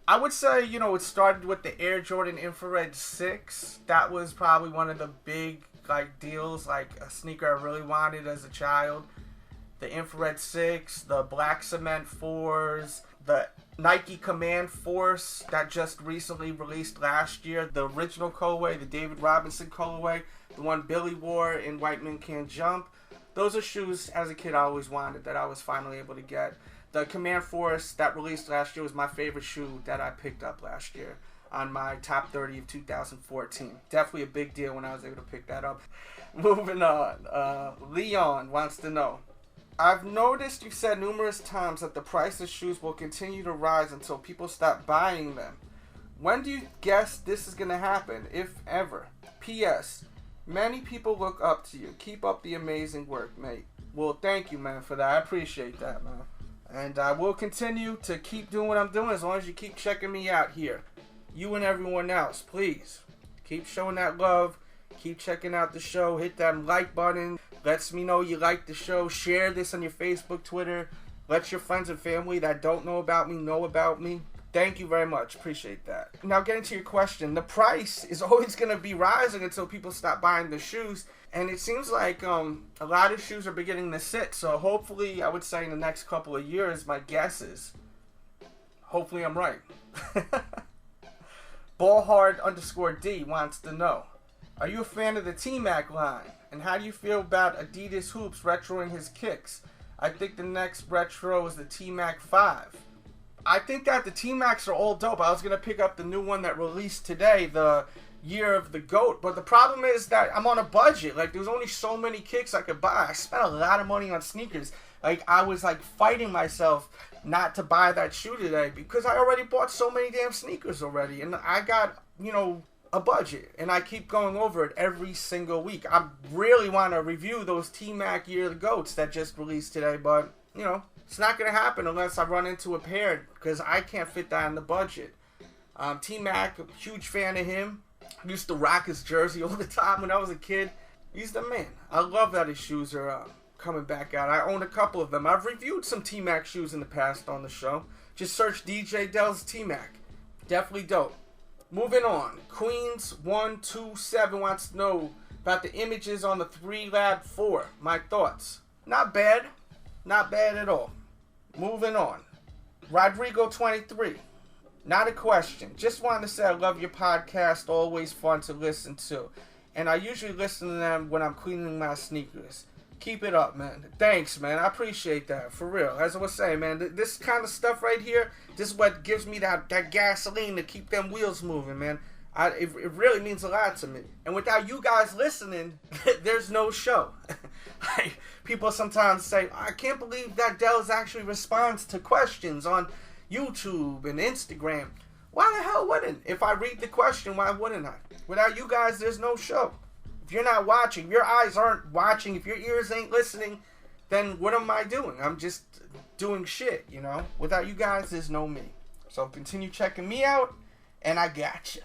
I would say, it started with the Air Jordan Infrared 6. That was probably one of the big, deals, a sneaker I really wanted as a child. The Infrared 6, the Black Cement 4s, the Nike Command Force that just recently released last year, the original colorway, the David Robinson colorway, the one Billy wore in White Men Can't Jump. those are shoes as a kid I always wanted that I was finally able to get. The Command Force that released last year was my favorite shoe that I picked up last year on my top 30 of 2014. Definitely a big deal when I was able to pick that up. Moving on. Leon wants to know, I've noticed you said numerous times that the price of shoes will continue to rise until people stop buying them. When do you guess this is going to happen, if ever? P.S. Many people look up to you. Keep up the amazing work, mate. Well, thank you, man, for that. I appreciate that, man. And I will continue to keep doing what I'm doing as long as you keep checking me out here. You and everyone else, please. Keep showing that love. Keep checking out the show. Hit that like button. Lets me know you like the show. Share this on your Facebook, Twitter. Let your friends and family that don't know about me know about me. Thank you very much. Appreciate that. Now, getting to your question. The price is always going to be rising until people stop buying the shoes. And it seems like a lot of shoes are beginning to sit. So hopefully, I would say in the next couple of years, my guess is, hopefully I'm right. Ballhard_D wants to know, are you a fan of the T-Mac line? And how do you feel about adidas Hoops retroing his kicks? I think the next retro is the T-Mac 5. I think that the T-Macs are all dope. I was going to pick up the new one that released today, the Year of the Goat. But the problem is that I'm on a budget. Like, there's only so many kicks I could buy. I spent a lot of money on sneakers. Like, I was, like, fighting myself not to buy that shoe today because I already bought so many damn sneakers already. And I got, a budget. And I keep going over it every single week. I really want to review those T-Mac Year of the Goats that just released today. But, it's not going to happen unless I run into a pair because I can't fit that in the budget. T-Mac, huge fan of him. Used to rock his jersey all the time when I was a kid. He's the man. I love that his shoes are coming back out. I own a couple of them. I've reviewed some T-Mac shoes in the past on the show. Just search DJ Delz T-Mac. Definitely dope. Moving on. Queens127 wants to know about the images on the 3 Lab 4. My thoughts. Not bad. Not bad at all. Moving on. Rodrigo23. Not a question. Just wanted to say I love your podcast. Always fun to listen to. And I usually listen to them when I'm cleaning my sneakers. Keep it up, man. Thanks, man. I appreciate that. For real. As I was saying, man, this kind of stuff right here, this is what gives me that gasoline to keep them wheels moving, man. It really means a lot to me. And without you guys listening, there's no show. People sometimes say, I can't believe that Delz actually responds to questions on YouTube and Instagram. Why the hell wouldn't? If I read the question, why wouldn't I? Without you guys, there's no show. If you're not watching, if your eyes aren't watching, if your ears ain't listening, then what am I doing? I'm just doing shit, Without you guys, there's no me. So continue checking me out, and I gotcha.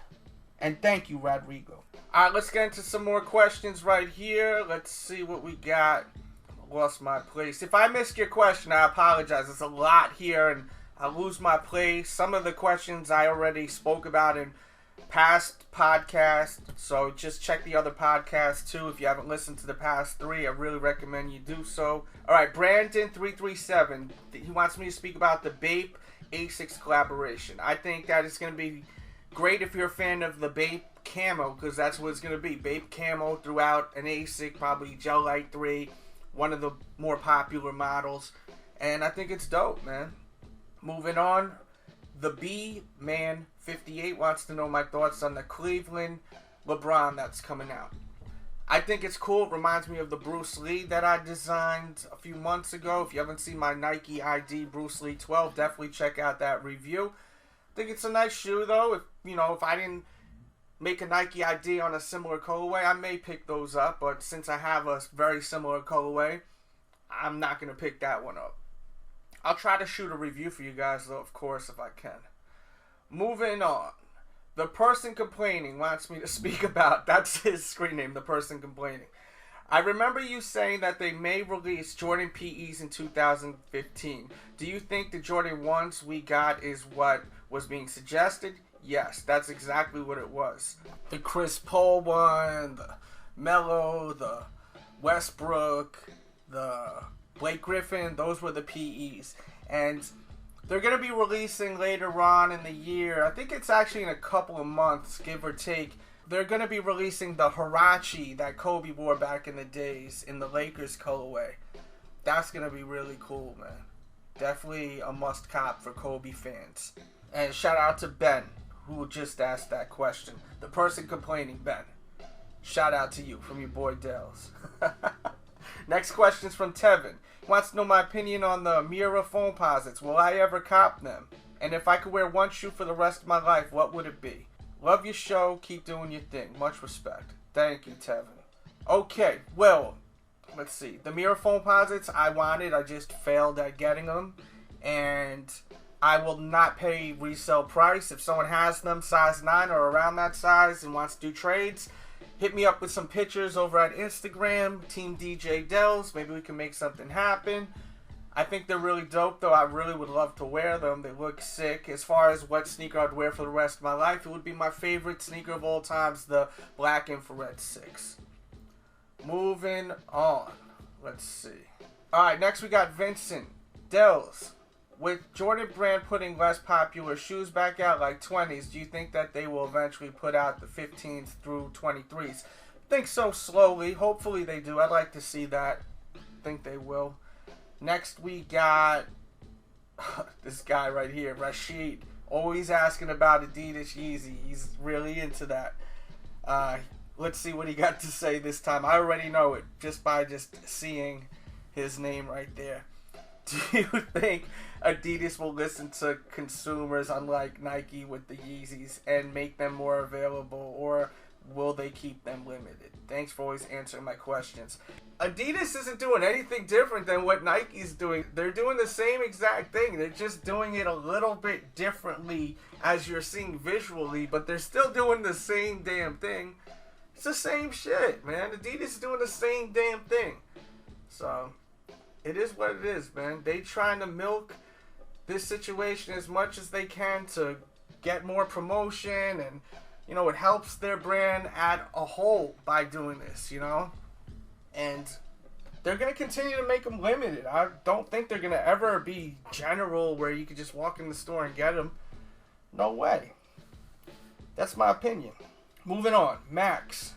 And thank you, Rodrigo. Alright, let's get into some more questions right here. Let's see what we got. Lost my place. If I missed your question, I apologize. There's a lot here, and I lose my place. Some of the questions I already spoke about in past podcasts, so just check the other podcasts too. If you haven't listened to the past 3, I really recommend you do so. Alright, Brandon337, he wants me to speak about the Bape Asics collaboration. I think that it's going to be great if you're a fan of the Bape camo, because that's what it's going to be. Bape camo throughout an ASIC, probably Gel Light 3, one of the more popular models, and I think it's dope, man. Moving on, the B-Man 58 wants to know my thoughts on the Cleveland LeBron that's coming out. I think it's cool. It reminds me of the Bruce Lee that I designed a few months ago. If you haven't seen my Nike ID Bruce Lee 12, definitely check out that review. I think it's a nice shoe, though. If I didn't make a Nike ID on a similar colorway, I may pick those up. But since I have a very similar colorway, I'm not going to pick that one up. I'll try to shoot a review for you guys, though, of course, if I can. Moving on. The person complaining wants me to speak about, that's his screen name, the person complaining. I remember you saying that they may release Jordan PEs in 2015. Do you think the Jordan 1s we got is what was being suggested? Yes, that's exactly what it was. The Chris Paul one, the Melo, the Westbrook, the Blake Griffin, those were the PEs. And they're going to be releasing later on in the year. I think it's actually in a couple of months, give or take, They're going to be releasing the Huarache that Kobe wore back in the days in the Lakers colorway. That's going to be really cool, man. Definitely a must cop for Kobe fans. And shout out to Ben, who just asked that question. The person complaining, Ben. Shout out to you from your boy Delz. Next question is from Tevin. He wants to know my opinion on the Mira Foamposites. Will I ever cop them? And if I could wear one shoe for the rest of my life, what would it be? Love your show. Keep doing your thing. Much respect. Thank you, Tevin. Okay, well, let's see. The Mira Foamposites I wanted. I just failed at getting them. And I will not pay resale price. If someone has them size 9 or around that size and wants to do trades, hit me up with some pictures over at Instagram, Team DJ Delz. Maybe we can make something happen. I think they're really dope, though. I really would love to wear them. They look sick. As far as what sneaker I'd wear for the rest of my life, it would be my favorite sneaker of all times, the Black Infrared 6. Moving on. Let's see. Alright, next we got Vincent. Delz. With Jordan Brand putting less popular shoes back out like 20s, do you think that they will eventually put out the 15s through 23s? I think so, slowly. Hopefully they do. I'd like to see that. I think they will. Next we got this guy right here, Rashid. Always asking about adidas Yeezy. He's really into that. Let's see what he got to say this time. I already know it just by seeing his name right there. Do you think Adidas will listen to consumers, unlike Nike with the Yeezys, and make them more available, or will they keep them limited? Thanks for always answering my questions. Adidas isn't doing anything different than what Nike's doing. They're doing the same exact thing. They're just doing it a little bit differently as you're seeing visually, but they're still doing the same damn thing. It's the same shit, man. Adidas is doing the same damn thing. So it is what it is, man. They trying to milk this situation as much as they can to get more promotion, and, you know, it helps their brand at a whole by doing this, you know? And they're going to continue to make them limited. I don't think they're going to ever be general where you could just walk in the store and get them. No way. That's my opinion. Moving on. Max.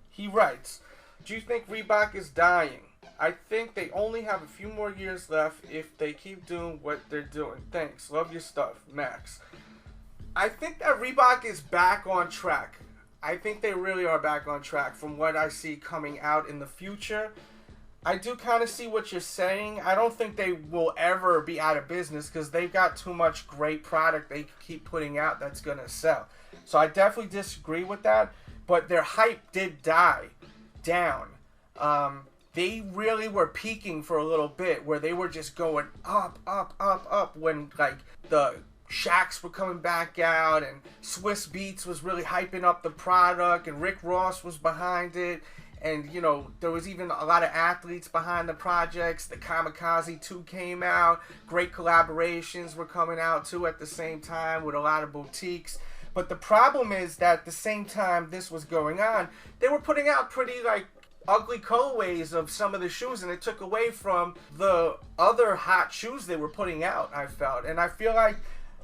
He writes, do you think Reebok is dying? I think they only have a few more years left if they keep doing what they're doing. Thanks. Love your stuff, Max. I think that Reebok is back on track. I think they really are back on track from what I see coming out in the future. I do kind of see what you're saying. I don't think they will ever be out of business because they've got too much great product they keep putting out that's going to sell. So I definitely disagree with that. But their hype did die down. They really were peaking for a little bit where they were just going up, up, up, up when, like, the Shaqs were coming back out and Swiss Beats was really hyping up the product and Rick Ross was behind it. And, you know, there was even a lot of athletes behind the projects. The Kamikaze 2 came out. Great collaborations were coming out, too, at the same time with a lot of boutiques. But the problem is that at the same time this was going on, they were putting out pretty, like, ugly colorways of some of the shoes, and it took away from the other hot shoes they were putting out, I felt. And I feel like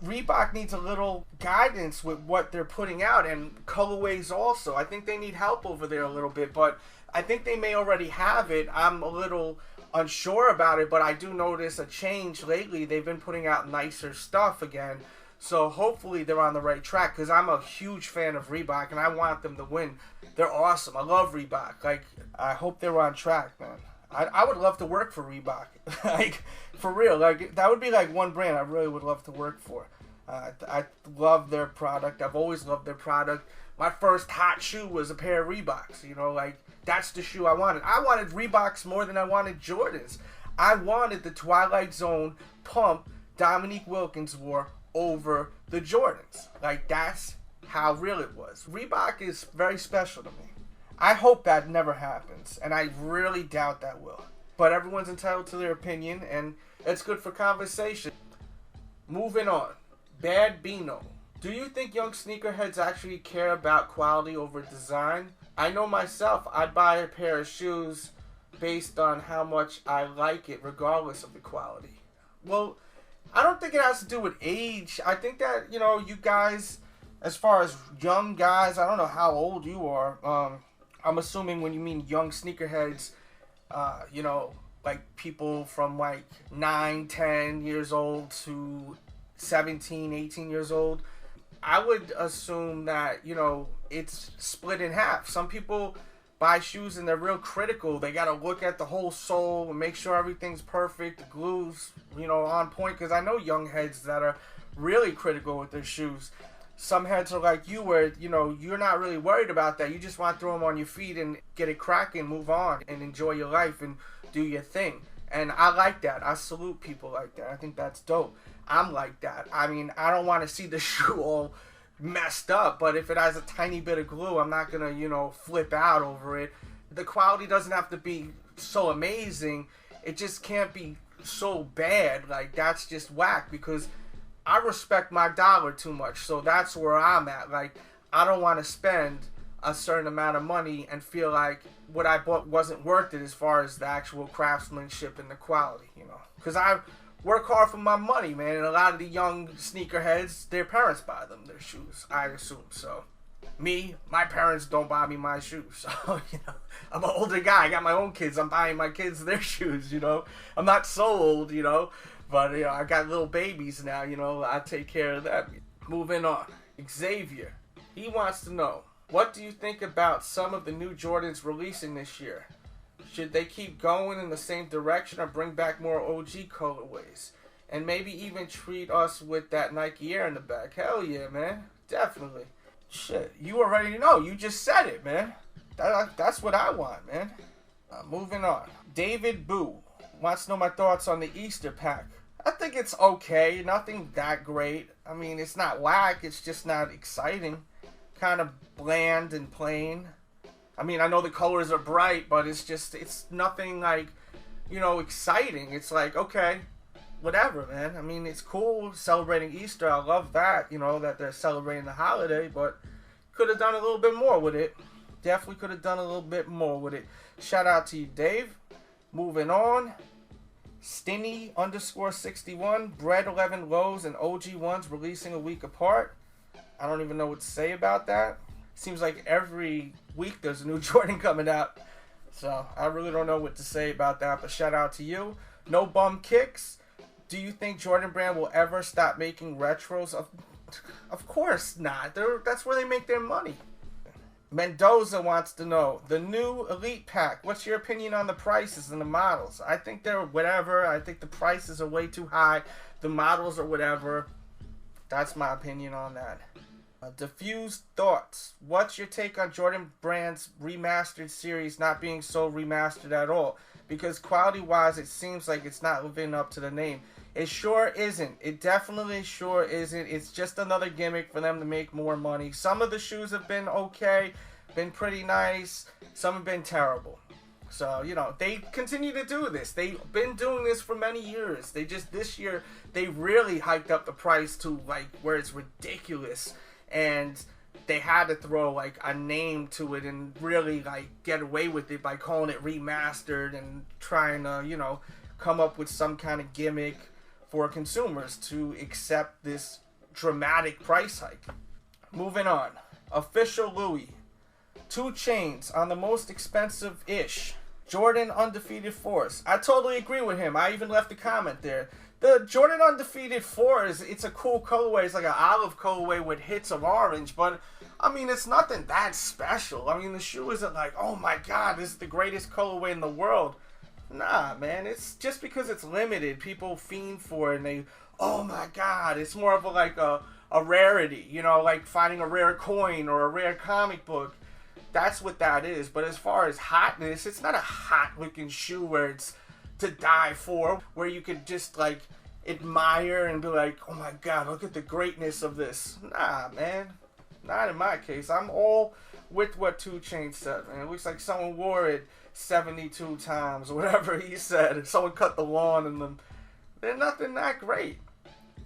Reebok needs a little guidance with what they're putting out, and colorways also. I think they need help over there a little bit, but I think they may already have it. I'm a little unsure about it, but I do notice a change lately. They've been putting out nicer stuff again. So hopefully they're on the right track, because I'm a huge fan of Reebok and I want them to win. They're awesome. I love Reebok. Like, I hope they're on track, man. I would love to work for Reebok. Like, for real. Like, that would be like one brand I really would love to work for. I love their product. I've always loved their product. My first hot shoe was a pair of Reeboks. You know, like, that's the shoe I wanted. I wanted Reeboks more than I wanted Jordans. I wanted the Twilight Zone pump Dominique Wilkins wore over the Jordans. Like, that's how real it was. Reebok is very special to me. I hope that never happens, and I really doubt that will. But everyone's entitled to their opinion, and it's good for conversation. Moving on. Bad Beano. Do you think young sneakerheads actually care about quality over design? I know myself, I'd buy a pair of shoes based on how much I like it, regardless of the quality. Well, I don't think it has to do with age. I think that, you know, you guys As far as young guys, I don't know how old you are. I'm assuming when you mean young sneakerheads, like people from like 9, 10 years old to 17, 18 years old. I would assume that, it's split in half. Some people buy shoes and they're real critical. They got to look at the whole sole and make sure everything's perfect. The glue's, on point. Because I know young heads that are really critical with their shoes. Some heads are like you where, you're not really worried about that. You just want to throw them on your feet and get it cracking, move on, and enjoy your life and do your thing. And I like that. I salute people like that. I think that's dope. I'm like that. I mean, I don't want to see the shoe all messed up, but if it has a tiny bit of glue, I'm not going to, flip out over it. The quality doesn't have to be so amazing. It just can't be so bad. Like, that's just whack because I respect my dollar too much. So that's where I'm at. Like, I don't want to spend a certain amount of money and feel like what I bought wasn't worth it as far as the actual craftsmanship and the quality, Because I work hard for my money, man. And a lot of the young sneakerheads, their parents buy them their shoes, I assume. So, my parents don't buy me my shoes. So, I'm an older guy. I got my own kids. I'm buying my kids their shoes, I'm not so old, But, I got little babies now, I take care of that. Moving on. Xavier. He wants to know, what do you think about some of the new Jordans releasing this year? Should they keep going in the same direction or bring back more OG colorways? And maybe even treat us with that Nike Air in the back? Hell yeah, man. Definitely. Shit, you already know. You just said it, man. That's what I want, man. Moving on. David Boo wants to know my thoughts on the Easter pack. I think it's okay. Nothing that great. I mean, it's not whack. It's just not exciting. Kind of bland and plain. I mean, I know the colors are bright, but it's nothing like, exciting. It's like, okay, whatever, man. I mean, it's cool celebrating Easter. I love that, that they're celebrating the holiday, but could have done a little bit more with it. Definitely could have done a little bit more with it. Shout out to you, Dave. Moving on. Stinny_61. Bread 11 lows and OG ones releasing a week apart. I don't even know what to say about that. Seems like every week there's a new Jordan coming out. So I really don't know what to say about that. But shout out to you. No Bum Kicks. Do you think Jordan Brand will ever stop making retros? Of course not. That's where they make their money. Mendoza wants to know, the new Elite Pack, what's your opinion on the prices and the models? I think they're whatever. I think the prices are way too high. The models are whatever. That's my opinion on that. Diffused Thoughts. What's your take on Jordan Brand's Remastered series not being so remastered at all? Because quality-wise, it seems like it's not living up to the name. It sure isn't. It definitely sure isn't. It's just another gimmick for them to make more money. Some of the shoes have been okay, been pretty nice. Some have been terrible. So, they continue to do this. They've been doing this for many years. This year, they really hiked up the price to, where it's ridiculous. And they had to throw, a name to it and really, get away with it by calling it Remastered and trying to, come up with some kind of gimmick for consumers to accept this dramatic price hike. Moving on. Official Louis. 2 Chainz on the most expensive-ish Jordan Undefeated 4s. I totally agree with him. I even left a comment there. The Jordan Undefeated 4s, it's a cool colorway. It's like an olive colorway with hits of orange. But, I mean, it's nothing that special. I mean, the shoe isn't like, oh my god, this is the greatest colorway in the world. Nah, man. It's just because it's limited. People fiend for it and they, oh my god. It's more of a rarity. Like finding a rare coin or a rare comic book. That's what that is. But as far as hotness, it's not a hot looking shoe where it's to die for, where you could just admire and be like, oh my god, look at the greatness of this. Nah, man. Not in my case. I'm all with what 2 Chainz said, man. It looks like someone wore it 72 times, or whatever he said. Someone cut the lawn in them. They're nothing that great.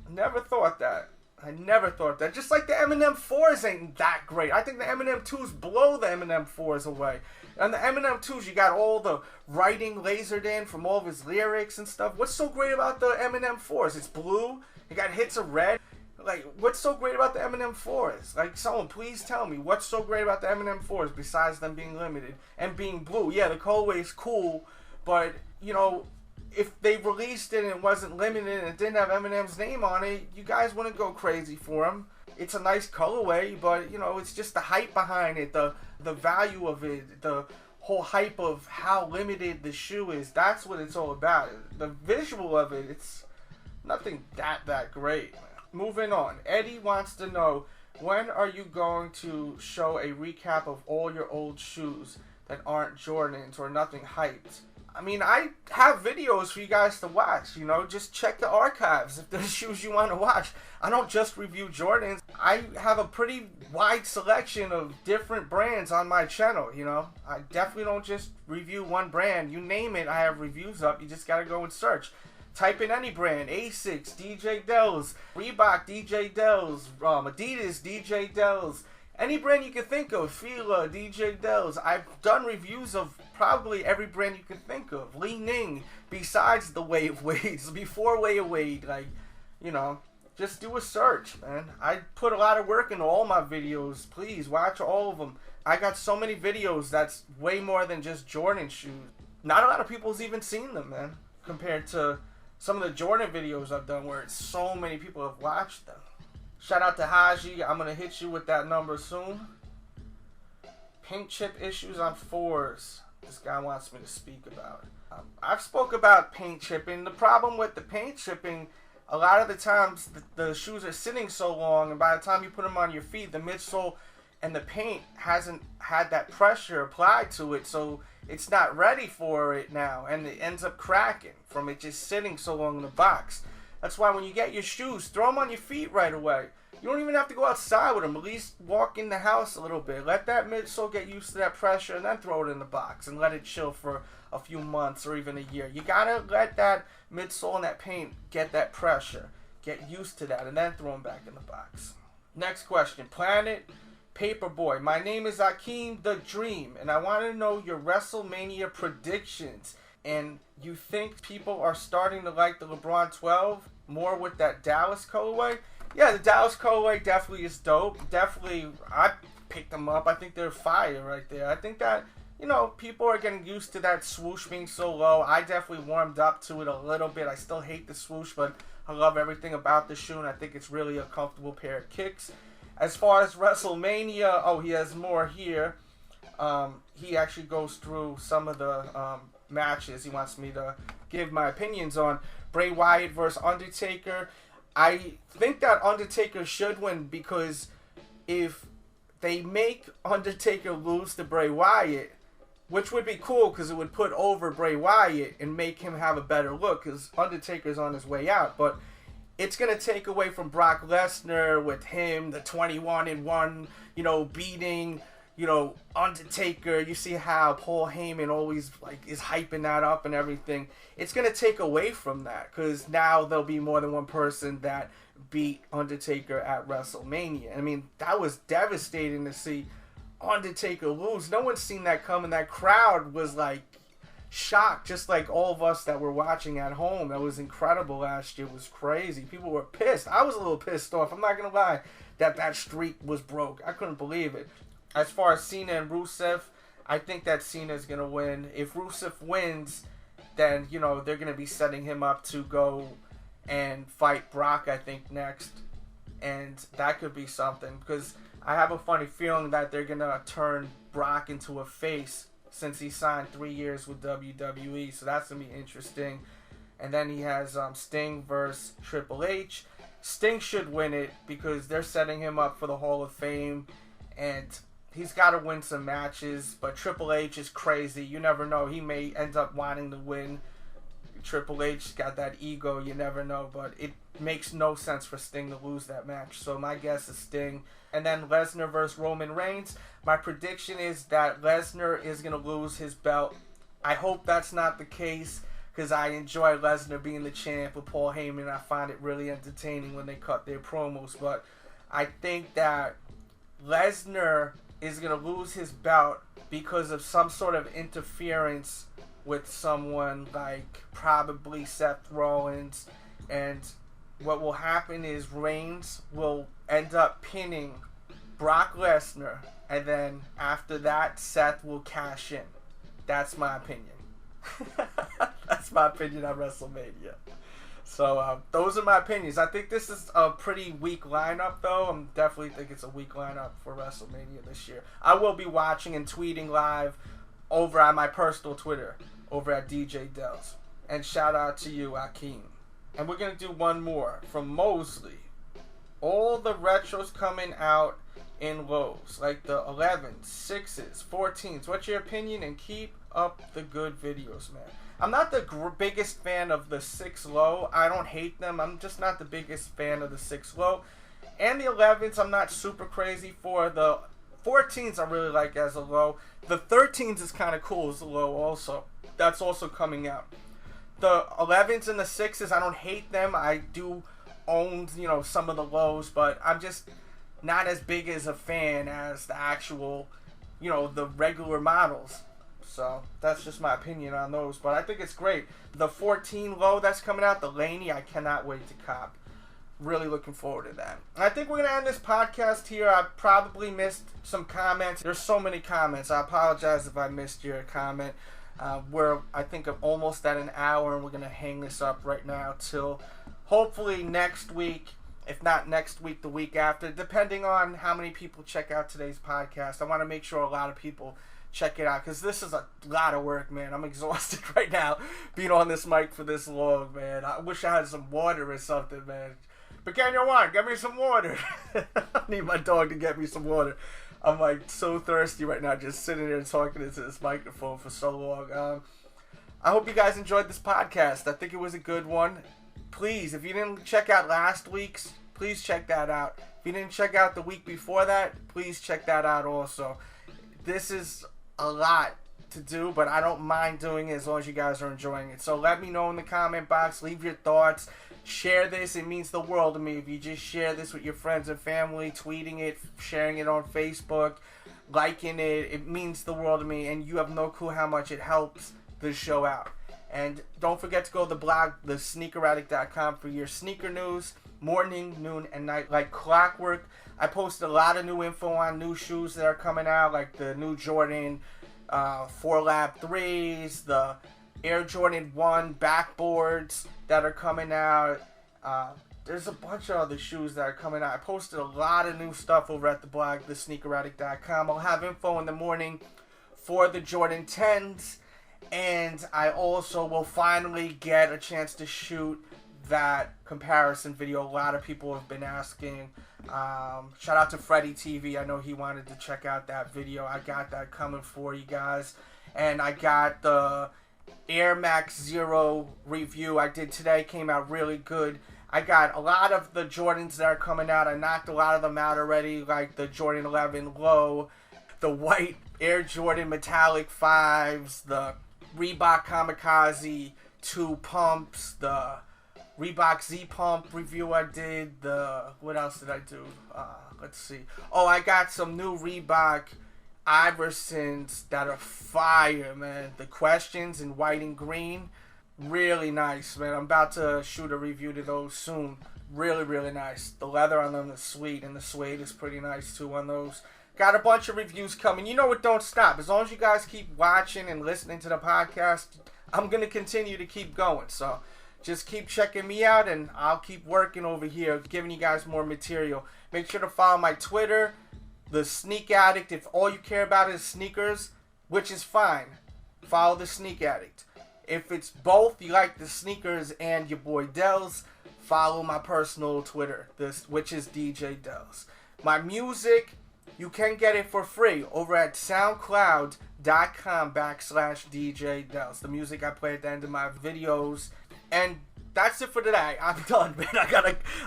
Never thought that. I never thought that. Just like the Eminem 4s ain't that great. I think the Eminem 2s blow the Eminem 4s away. And the Eminem 2s, you got all the writing lasered in from all of his lyrics and stuff. What's so great about the Eminem 4s? It's blue. It got hits of red. Like, what's so great about the M&M 4s? Like, someone please tell me what's so great about the M&M 4s besides them being limited and being blue. Yeah, the colorway is cool, but, you know, if they released it and it wasn't limited and it didn't have Eminem's name on it, you guys wouldn't go crazy for them. It's a nice colorway, but, you know, it's just the hype behind it, the value of it, the whole hype of how limited the shoe is. That's what it's all about. The visual of it, it's nothing that great. Moving on. Eddie wants to know, when are you going to show a recap of all your old shoes that aren't Jordans or nothing hyped? I mean, I have videos for you guys to watch, you know, just check the archives if there's shoes you want to watch. I don't just review Jordans. I have a pretty wide selection of different brands on my channel, you know. I definitely don't just review one brand. You name it, I have reviews up. You just got to go and search. Type in any brand, Asics, DJ Delz, Reebok, DJ Delz, adidas, DJ Delz. Any brand you can think of, Fila, DJ Delz. I've done reviews of probably every brand you can think of. Li Ning, besides the Way of Wades, before Way of Wade. Like, you know, just do a search, man. I put a lot of work into all my videos. Please, watch all of them. I got so many videos that's way more than just Jordan shoes. Not a lot of people's even seen them, man, compared to some of the Jordan videos I've done where so many people have watched them. Shout out to Haji. I'm going to hit you with that number soon. Paint chip issues on 4s. This guy wants me to speak about it. I've spoke about paint chipping. The problem with the paint chipping, a lot of the times the shoes are sitting so long, and by the time you put them on your feet, the midsole and the paint hasn't had that pressure applied to it, so it's not ready for it now, and it ends up cracking from it just sitting so long in the box. That's why when you get your shoes, throw them on your feet right away. You don't even have to go outside with them. At least walk in the house a little bit. Let that midsole get used to that pressure and then throw it in the box and let it chill for a few months or even a year. You gotta let that midsole and that paint get that pressure. Get used to that and then throw them back in the box. Next question. Planet Paperboy. My name is Akeem the Dream, and I want to know your WrestleMania predictions. And you think people are starting to like the LeBron 12 more with that Dallas colorway? Yeah, the Dallas colorway definitely is dope. Definitely, I picked them up. I think they're fire right there. I think that, you know, people are getting used to that swoosh being so low. I definitely warmed up to it a little bit. I still hate the swoosh, but I love everything about the shoe, and I think it's really a comfortable pair of kicks. As far as WrestleMania, oh, he has more here. He actually goes through some of the matches he wants me to give my opinions on. Bray Wyatt versus Undertaker. I think that Undertaker should win, because if they make Undertaker lose to Bray Wyatt, which would be cool because it would put over Bray Wyatt and make him have a better look, because Undertaker's on his way out, but it's going to take away from Brock Lesnar with him, the 21-1, you know, beating, you know, Undertaker. You see how Paul Heyman always, like, is hyping that up and everything. It's going to take away from that, because now there'll be more than one person that beat Undertaker at WrestleMania. I mean, that was devastating to see Undertaker lose. No one's seen that coming. That crowd was, like, shocked, just like all of us that were watching at home. That was incredible last year. It was crazy. People were pissed. I was a little pissed off. I'm not going to lie that streak was broke. I couldn't believe it. As far as Cena and Rusev, I think that Cena's going to win. If Rusev wins, then, you know, they're going to be setting him up to go and fight Brock, I think, next. And that could be something, because I have a funny feeling that they're going to turn Brock into a face since he signed 3 years with WWE. So that's going to be interesting. And then he has Sting versus Triple H. Sting should win it because they're setting him up for the Hall of Fame. And he's got to win some matches. But Triple H is crazy. You never know. He may end up wanting to win. Triple H got that ego. You never know. But it makes no sense for Sting to lose that match. So my guess is Sting. And then Lesnar versus Roman Reigns. My prediction is that Lesnar is going to lose his belt. I hope that's not the case, because I enjoy Lesnar being the champ with Paul Heyman. I find it really entertaining when they cut their promos. But I think that Lesnar is going to lose his belt because of some sort of interference with someone like probably Seth Rollins. And what will happen is Reigns will end up pinning Brock Lesnar, and then after that, Seth will cash in. That's my opinion. That's my opinion on WrestleMania. So those are my opinions. I think this is a pretty weak lineup, though. I definitely think it's a weak lineup for WrestleMania this year. I will be watching and tweeting live over on my personal Twitter, over at DJ Delz. And shout out to you, Akeem. And we're going to do one more from Mosley. All the retros coming out in lows, like the 11s, 6s, 14s. What's your opinion? And keep up the good videos, man. I'm not the biggest fan of the 6 low. I don't hate them. I'm just not the biggest fan of the 6 low. And the 11s, I'm not super crazy for. The 14s, I really like as a low. The 13s is kind of cool as a low also. That's also coming out. The 11s and the 6s, I don't hate them. I do own, some of the lows, but I'm just not as big as a fan as the actual, the regular models. So that's just my opinion on those, but I think it's great. The 14 low that's coming out, the Laney, I cannot wait to cop. Really looking forward to that. I think we're going to end this podcast here. I probably missed some comments. There's so many comments. I apologize if I missed your comment. We're, I think, almost at an hour, and we're going to hang this up right now till hopefully next week. If not next week, the week after, depending on how many people check out today's podcast. I want to make sure a lot of people check it out, because this is a lot of work, man. I'm exhausted right now being on this mic for this long, man. I wish I had some water or something, man. But can you want? Get me some water. I need my dog to get me some water. I'm like so thirsty right now, just sitting there and talking into this microphone for so long. I hope you guys enjoyed this podcast. I think it was a good one. Please, if you didn't check out last week's, please check that out. If you didn't check out the week before that, please check that out also. This is a lot to do, but I don't mind doing it as long as you guys are enjoying it. So let me know in the comment box. Leave your thoughts. Share this. It means the world to me if you just share this with your friends and family, tweeting it, sharing it on Facebook, liking it. It means the world to me, and you have no clue how much it helps the show out. And don't forget to go to the blog, thesneakeraddict.com, for your sneaker news, morning, noon, and night, like clockwork. I posted a lot of new info on new shoes that are coming out, like the new Jordan 4 Lab 3s, the Air Jordan 1 backboards that are coming out. There's a bunch of other shoes that are coming out. I posted a lot of new stuff over at the blog, thesneakeraddict.com. I'll have info in the morning for the Jordan 10s. And I also will finally get a chance to shoot that comparison video. A lot of people have been asking. Shout out to Freddy TV. I know he wanted to check out that video. I got that coming for you guys. And I got the Air Max Zero review I did today. Came out really good. I got a lot of the Jordans that are coming out. I knocked a lot of them out already, like the Jordan 11 Low, the white Air Jordan Metallic 5s, the Reebok Kamikaze 2 pumps, the Reebok Z pump review I did, what else did I do? Let's see. Oh, I got some new Reebok Iversons that are fire, man. The questions in white and green, really nice, man. I'm about to shoot a review to those soon. Really, really nice. The leather on them is sweet, and the suede is pretty nice too on those. Got a bunch of reviews coming. You know it don't stop. As long as you guys keep watching and listening to the podcast, I'm going to continue to keep going. So just keep checking me out, and I'll keep working over here, giving you guys more material. Make sure to follow my Twitter, The Sneak Addict. If all you care about is sneakers, which is fine, follow The Sneak Addict. If it's both, you like the sneakers and your boy Delz, follow my personal Twitter, which is DJ Delz. My music, you can get it for free over at soundcloud.com/DJ Delz. The music I play at the end of my videos. And that's it for today. I'm done, man.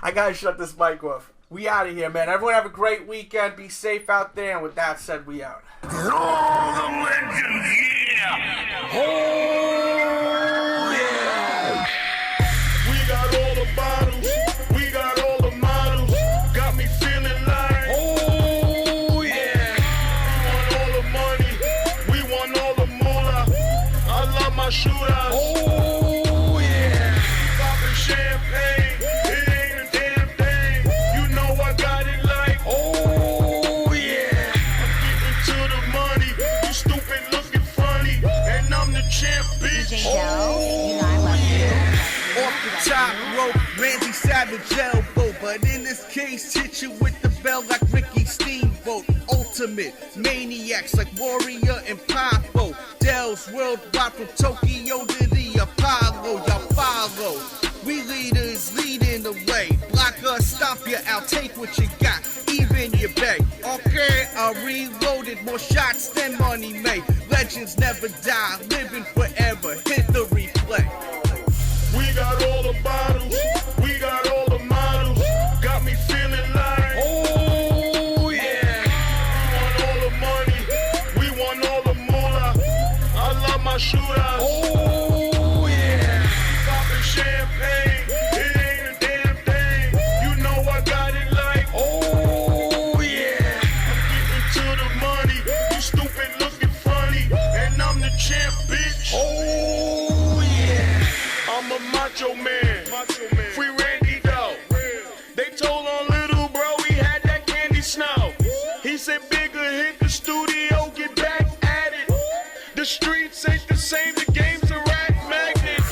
I gotta shut this mic off. We out of here, man. Everyone have a great weekend. Be safe out there. And with that said, we out. Oh, the legends, yeah! Oh, yeah! We got all the bottles. We got all the models. Got me feeling like, oh, yeah! We want all the money. We want all the moolah. I love my shootouts. Oh, yeah! Popping champagne. It ain't Savage elbow, but in this case, hit you with the bell like Ricky Steamboat. Ultimate maniacs like Warrior and Papo. Delz worldwide from Tokyo to the Apollo. Y'all follow. We leaders leading the way. Block us, stomp you out, take what you got, even your bag. Okay, I reloaded, more shots than money made. Legends never die, living forever. Hit the replay. We got all the bottles, we got all the models. Got me feeling like, oh yeah. We want all the money, we want all the moolah. I love my shootouts, oh yeah. Popping champagne, it ain't a damn thing. You know I got it like, oh yeah. I'm getting to the money, you stupid looking funny, and I'm the champ, bitch. Oh yeah. I'm a macho man, free Randy though. They told on little bro he had that candy snow. He said bigger, hit the studio, get back at it. The streets ain't the same, the game's a rat magnet.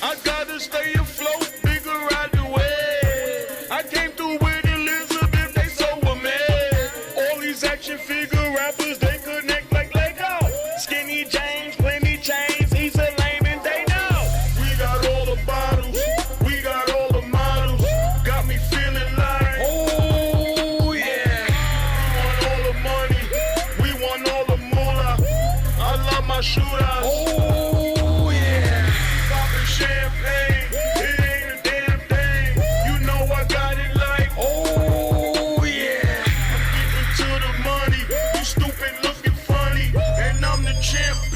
I gotta stay afloat, bigger out the way. I came through with Elizabeth, they so were mad. All these action figure rappers, they connect like Lego. Skinny James, plenty chains, he's a lame and they know. We got all the bottles, we got all the models. Got me feeling like, oh yeah. We want all the money, we want all the moolah. I love my shootouts.